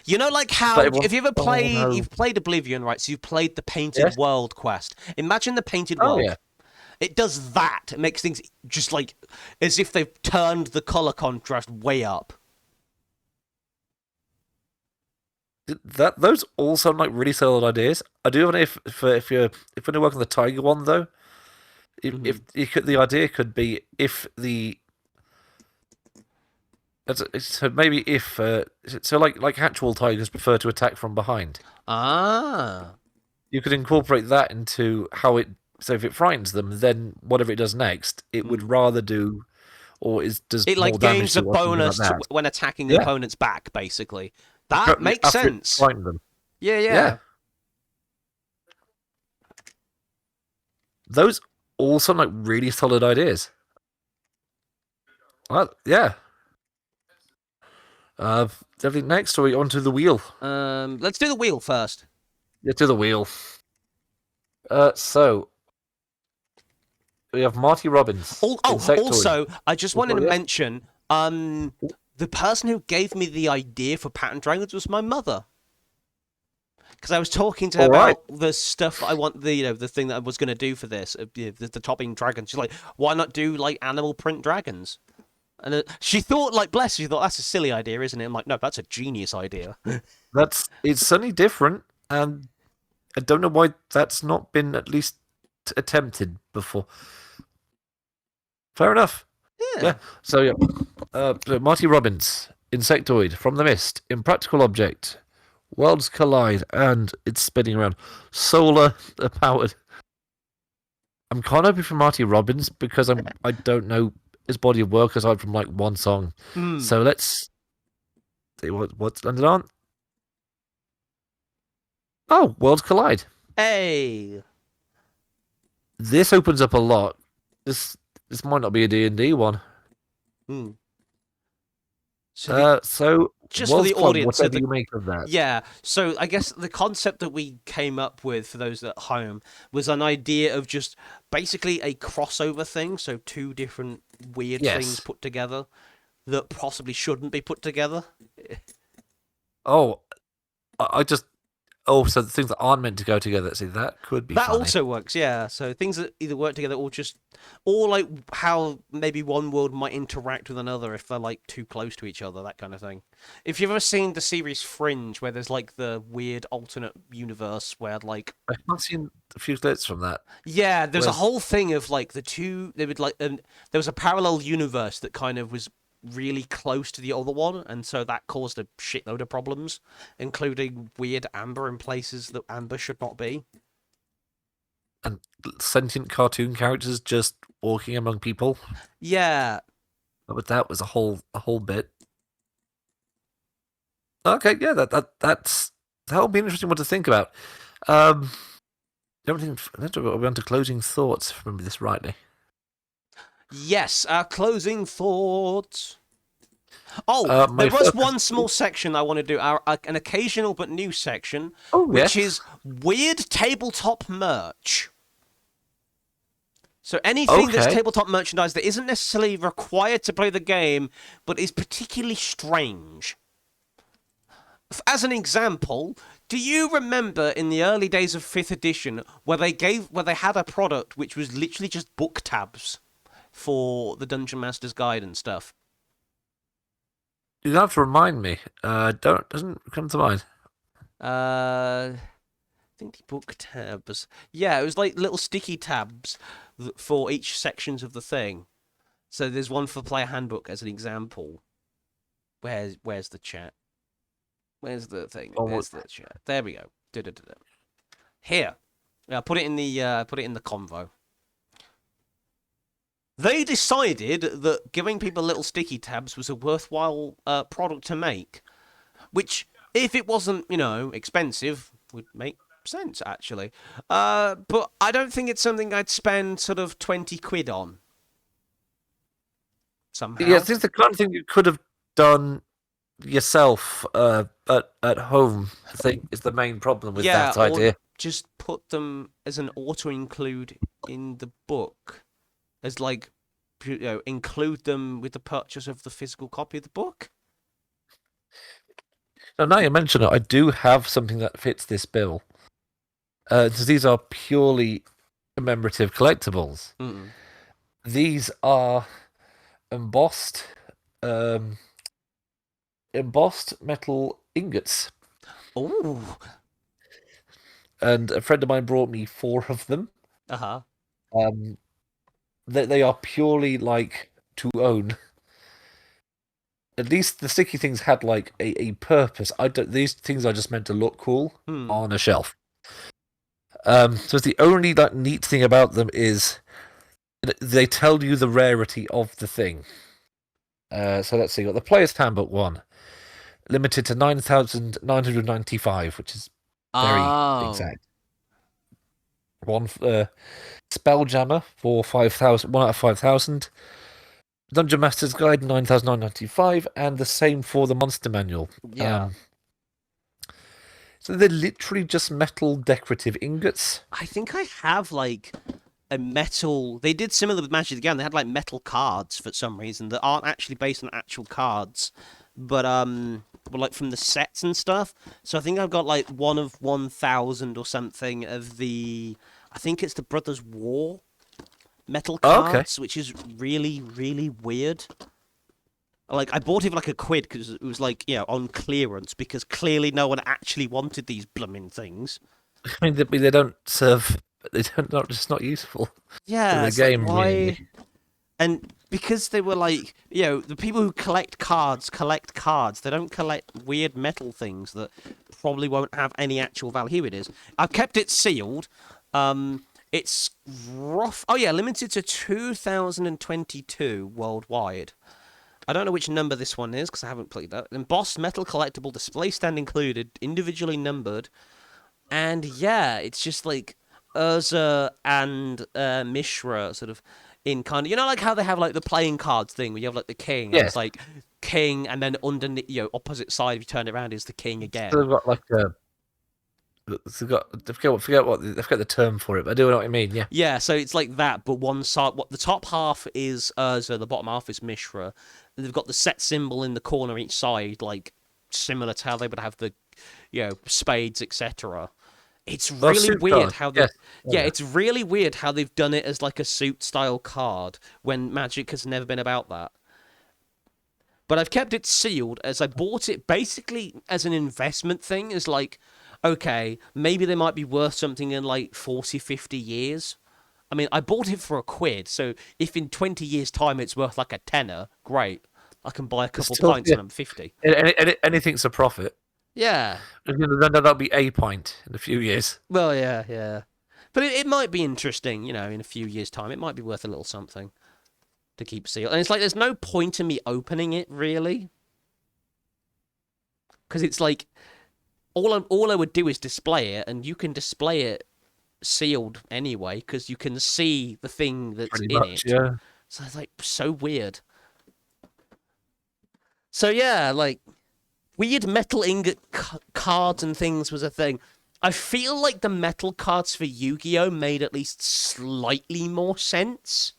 A: You know, like how if you ever played,
B: no.
A: you've played Oblivion, right? So you've played the Painted
B: Yes.
A: World quest. Imagine the Painted
B: Oh,
A: World.
B: yeah.
A: It does that. It makes things just like as if they've turned the color contrast way up.
B: Those all sound like really solid ideas. I do have an if you're going to work on the tiger one though, if
A: Hmm.
B: you could, the idea could be if the so maybe if so like actual tigers prefer to attack from behind.
A: Ah.
B: You could incorporate that into how it. So if it frightens them, then whatever it does next, it would
A: Hmm.
B: rather do or is does
A: It
B: more
A: like
B: damage
A: gains a
B: to or something like
A: bonus
B: that.
A: when attacking the
B: Yeah,
A: opponent's back, basically. That makes
B: after it
A: sense.
B: frightened them.
A: Yeah,
B: Yeah,
A: yeah.
B: those all sound like really solid ideas. Yeah. Everything next, or onto the wheel?
A: Let's do the wheel first.
B: Yeah, to the wheel. So we have Marty Robbins, Insectoid.
A: Also, I just wanted
B: Oh,
A: to
B: yeah.
A: mention, the person who gave me the idea for Patent Dragons was my mother. Because I was talking to her
B: All right.
A: about the stuff I want, the thing that I was going to do for this, the topping dragons. She's like, why not do like animal print dragons? And she thought, like, bless her, she thought that's a silly idea, isn't it? I'm like, no, that's a genius idea.
B: It's certainly different, and I don't know why that's not been at least attempted before. Fair enough.
A: Yeah.
B: Yeah. So yeah, so Marty Robbins, Insectoid from the Mist, Impractical Object, Worlds Collide, and it's spinning around. Solar powered. I'm kind of hoping for Marty Robbins because I don't know his body of work aside from like one song.
A: Hmm.
B: So let's see what's landed on. Oh, Worlds Collide.
A: Hey.
B: This opens up a lot. This might not be a D&D one.
A: Hmm. So
B: So
A: just for
B: Worlds
A: the
B: Collide,
A: audience, so
B: whatever you make of that.
A: yeah, so I guess the concept that we came up with for those at home was an idea of just basically a crossover thing, so two different weird things
B: Yes.
A: put together that possibly shouldn't be put together.
B: Oh, I just so the things that aren't meant to go together. See, that could be
A: That
B: funny.
A: also works, yeah. So things that either work together or like how maybe one world might interact with another if they're like too close to each other, that kind of thing. If you've ever seen the series Fringe, where there's like the weird alternate universe where like
B: I've seen a few clips from that.
A: yeah, there's a
B: Whereas,
A: whole thing of like the two. They would like, there was a parallel universe that kind of was really close to the other one, and so that caused a shitload of problems, including weird amber in places that amber should not be.
B: and sentient cartoon characters just walking among people.
A: Yeah,
B: But that was a whole bit. Okay, yeah, that'll be an interesting one to think about. Um, everything. Let's go on to closing thoughts. If I remember this rightly.
A: yes. Our closing thoughts. Oh,
B: My
A: there was
B: first.
A: one small section I want to do. An occasional but new section,
B: Oh
A: which
B: yes.
A: is weird tabletop merch. So anything that's
B: Okay.
A: tabletop merchandise that isn't necessarily required to play the game, but is particularly strange. As an example, do you remember in the early days of 5th edition where they had a product which was literally just book tabs for the Dungeon Master's Guide and stuff?
B: You have to remind me. Doesn't come to mind.
A: I think the book tabs. Yeah, it was like little sticky tabs for each sections of the thing. So there's one for player handbook as an example. Where's the chat? Where's the thing?
B: Oh,
A: There's the chat. There we go. Da-da-da-da. Here. Put it in the convo. They decided that giving people little sticky tabs was a worthwhile product to make, which, if it wasn't, expensive, would make sense actually. But I don't think it's something I'd spend sort of 20 quid on. Somehow.
B: Yeah, it's the kind of thing you could have done yourself at home. I think is the main problem with
A: Yeah,
B: that
A: or
B: idea.
A: just put them as an auto include in the book, as like, include them with the purchase of the physical copy of the book.
B: Now you mention it, I do have something that fits this bill. So these are purely commemorative collectibles.
A: Mm.
B: These are embossed, embossed metal ingots.
A: Oh.
B: And a friend of mine brought me 4 of them.
A: Uh-huh.
B: Um, they are purely like to own. At least the sticky things had like a purpose. I don't, these things are just meant to look cool
A: Hmm.
B: on a shelf. So the only like neat thing about them is they tell you the rarity of the thing. So let's see, got the player's handbook one, limited to 9,995, which is very
A: Oh.
B: exact. One Spelljammer for 5,000, 1 out of 5,000. Dungeon Master's Guide 9,995, and the same for the Monster Manual.
A: Yeah.
B: So they're literally just metal decorative ingots.
A: I think I have like a metal. They did similar with Magic the Gathering. They had like metal cards for some reason that aren't actually based on actual cards, but were like from the sets and stuff. So I think I've got like one of 1,000 or something of the. I think it's the Brothers War metal
B: Oh, okay.
A: cards, which is really really weird. Like I bought it for like a quid because it was like on clearance because clearly no one actually wanted these blooming things.
B: I mean, they don't serve. They don't. Not just not useful to
A: Yeah,
B: the
A: it's like
B: game,
A: why?
B: really.
A: And because they were like, the people who collect cards collect cards. They don't collect weird metal things that probably won't have any actual value. Here it is. I've kept it sealed. It's rough. Oh yeah, limited to 2022 worldwide. I don't know which number this one is because I haven't played that. Embossed metal collectible, display stand included, individually numbered, and yeah, it's just like Urza and Mishra sort of in kind of like how they have like the playing cards thing where you have like the king and it's
B: Yes,
A: like king and then underneath opposite side if you turn it around is the king
B: so
A: again.
B: they've got like a. They've got. I forget the term for it, but I do know what I mean. Yeah.
A: Yeah, so it's like that, but one side, what the top half is Urza, the bottom half is Mishra. And they've got the set symbol in the corner each side, like similar to how they would have the, spades, etc. It's
B: Oh,
A: really
B: suit
A: weird
B: card.
A: how they,
B: Yes. Oh,
A: yeah,
B: yeah.
A: it's really weird how they've done it as like a suit style card when Magic has never been about that. But I've kept it sealed as I bought it basically as an investment thing, as like, okay, maybe they might be worth something in like 40, 50 years. I mean, I bought it for a quid, so if in 20 years' time it's worth like a tenner, great. I can buy a
B: It's
A: couple
B: still
A: pints
B: yeah.
A: when I'm 50.
B: Anything's a profit.
A: Yeah.
B: Then that'll be a pint in a few years.
A: Well, yeah, yeah. But it might be interesting, in a few years' time. It might be worth a little something to keep sealed. And it's like there's no point in me opening it, really. Because it's like all I would do is display it, and you can display it sealed anyway, because you can see the thing that's
B: Pretty
A: in
B: much,
A: it.
B: yeah.
A: So it's like so weird. So yeah, like weird metal ingot cards and things was a thing. I feel like the metal cards for Yu-Gi-Oh made at least slightly more sense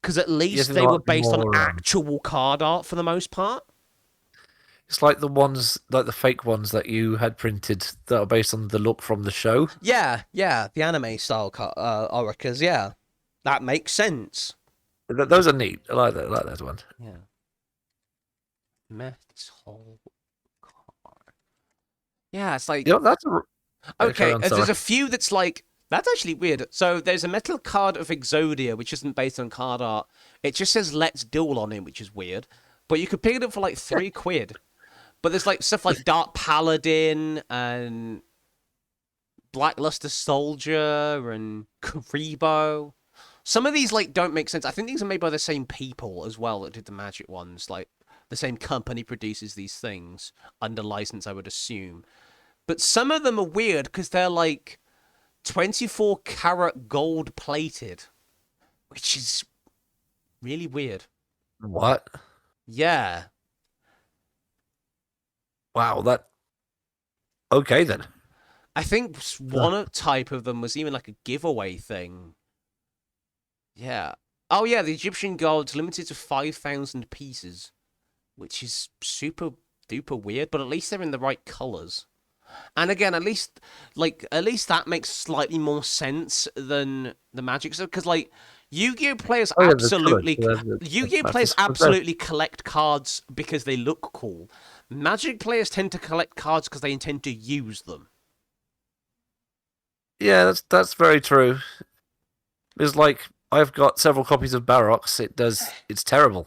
A: because at
B: Yes,
A: least
B: it's a
A: they were
B: lot
A: based on
B: more.
A: actual card art for the most part.
B: It's like the ones, like the fake ones that you had printed that are based on the look from the show.
A: Yeah, yeah, the anime style Oricas, yeah. That makes sense.
B: Those are neat. I like that. I like that one.
A: Yeah. Metal card. Yeah, it's like
B: You know, that's a. Carry
A: okay,
B: on.
A: there's
B: Sorry.
A: a few that's like that's actually weird. So there's a metal card of Exodia, which isn't based on card art. It just says "Let's Duel" on it, which is weird. But you could pick it up for like £3. But there's like stuff like Dark Paladin and Blackluster Soldier and Karibo. Some of these like don't make sense. I think these are made by the same people as well that did the Magic ones. Like the same company produces these things under license, I would assume. But some of them are weird because they're like 24 karat gold plated, which is really weird.
B: What?
A: Yeah.
B: Wow. That. Okay then.
A: I think one type of them was even like a giveaway thing. Yeah. Oh, yeah, the Egyptian gold's limited to 5,000 pieces, which is super duper weird, but at least they're in the right colors. And again, at least that makes slightly more sense than the Magic stuff because like Yu-Gi-Oh players
B: Oh yeah, the colours.
A: absolutely
B: Yeah,
A: Yu-Gi-Oh
B: that's
A: players
B: just
A: absolutely collect cards because they look cool. Magic players tend to collect cards because they intend to use them.
B: Yeah, that's very true. It's like I've got several copies of Barox. It's terrible.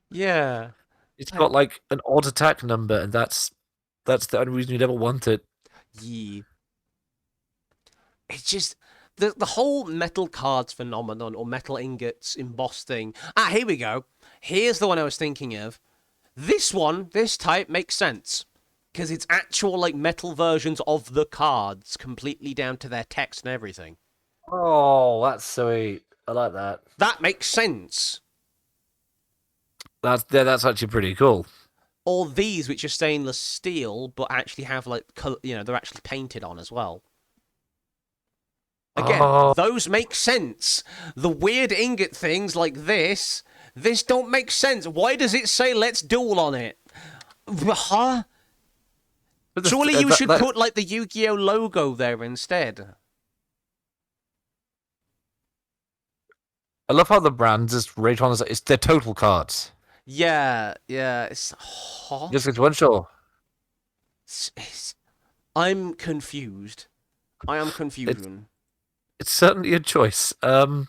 A: Yeah.
B: It's got like an odd attack number, and that's the only reason you'd ever want it.
A: Yeah. It's just the whole metal cards phenomenon, or metal ingots embossed thing. Ah, here we go. Here's the one I was thinking of. This one, this type, makes sense. Because it's actual, like, metal versions of the cards, completely down to their text and everything.
B: Oh, that's sweet. I like that.
A: That makes sense.
B: That's actually pretty cool.
A: Or these, which are stainless steel, but actually have, like, they're actually painted on as well. Again, those make sense. The weird ingot things like this don't make sense. Why does it say "Let's Duel" on it? Huh? Surely you should put, like, the Yu-Gi-Oh logo there instead.
B: I love how the brand just rage on. It's their total cards.
A: Yeah. It's huh?
B: Just it's one show.
A: I'm confused. I am confused.
B: It's certainly a choice. No,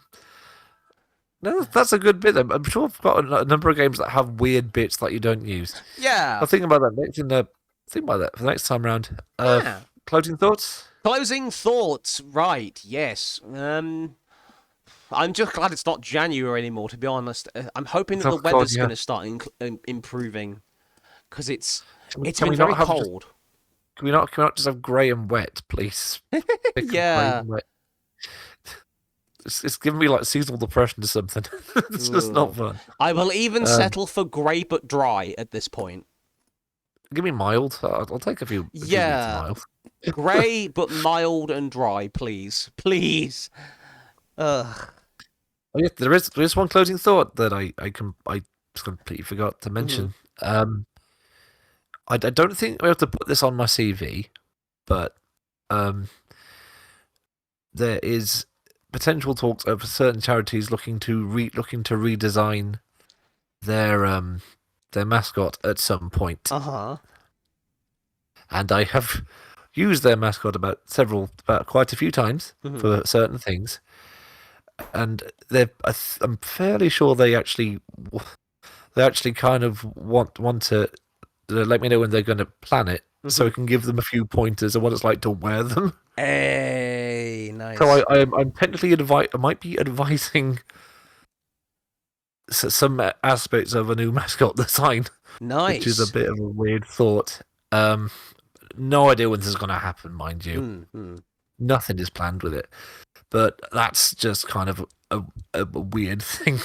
B: that's a good bit. I'm sure I've got a number of games that have weird bits that you don't use.
A: Yeah.
B: I'll think about that next think about that for the next time round.
A: Yeah.
B: Closing thoughts?
A: Closing thoughts. Right. Yes. I'm just glad it's not January anymore, to be honest. I'm hoping that the weather's going to start improving, because it's been very cold.
B: Can we not just have grey and wet, please?
A: Yeah.
B: And wet. It's giving me like seasonal depression or something. It's just not fun.
A: I will even settle for grey but dry at this point.
B: Give me mild. I'll take a few.
A: Yeah.
B: Mild.
A: Grey but mild and dry, please. Please. Ugh.
B: Oh, yeah, there is one closing thought that I just completely forgot to mention. I don't think we have to put this on my CV, but there is potential talks of certain charities looking to redesign their mascot at some point. And I have used their mascot about quite a few times for certain things. And I'm fairly sure they actually kind of want to let me know when they're going to plan it, so I can give them a few pointers on what it's like to wear them.
A: Hey, nice.
B: So I'm technically I might be advising some aspects of a new mascot design.
A: Nice.
B: Which is a bit of a weird thought. No idea when this is going to happen, mind you. Nothing is planned with it. But that's just kind of a weird thing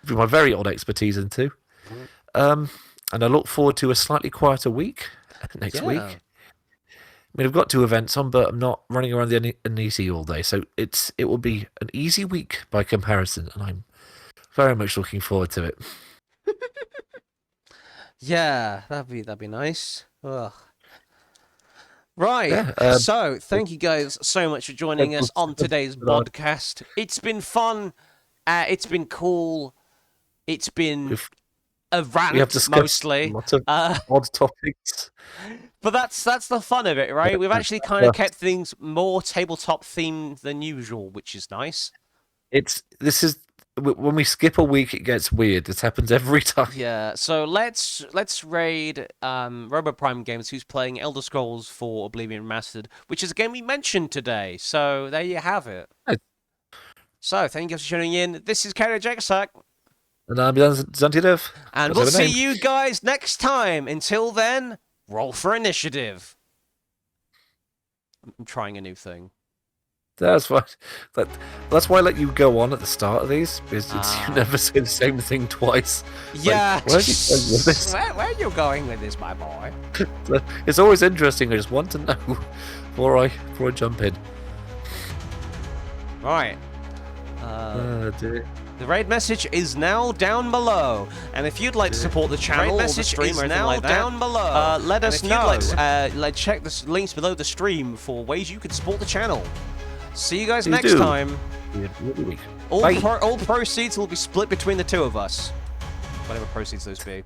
B: with my very odd expertise into. And I look forward to a slightly quieter week next week. I mean, I've got 2 events on, but I'm not running around the NEC all day, so it will be an easy week by comparison, and I'm very much looking forward to it.
A: Yeah, that'd be nice. Ugh. Right,
B: Yeah,
A: so thank you guys so much for joining us on today's podcast. It's been fun, it's been cool, it's been a rant,
B: we have discussed
A: mostly.
B: Lots of odd topics.
A: But that's the fun of it, right? We've actually kind of kept things more tabletop themed than usual, which is nice.
B: When we skip a week, it gets weird. This happens every time.
A: Yeah, so let's raid RoboPrime Games, who's playing Elder Scrolls 4 Oblivion Remastered, which is a game we mentioned today. So there you have it.
B: Right.
A: So thank you for tuning in. This is Carrie Jacksack.
B: And I'm Zantidev.
A: And we'll see you guys next time. Until then, roll for initiative. I'm trying a new thing.
B: That's why. That's why I let you go on at the start of these, because you never say the same thing twice.
A: Yeah.
B: Like, where are you going with this?
A: Where are you going with this, my boy?
B: It's always interesting. I just want to know before I jump in.
A: Right.
B: Dear.
A: The raid message is now down below, and if you'd like to support the channel or the stream or anything like that, down below. Let us know. Check the links below the stream for ways you can support the channel. See you guys next time. All proceeds will be split between the 2 of us. Whatever proceeds those be.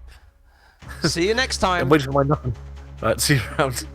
A: See you next
B: I'm
A: time.
B: waiting for my nothing. Right, see you around.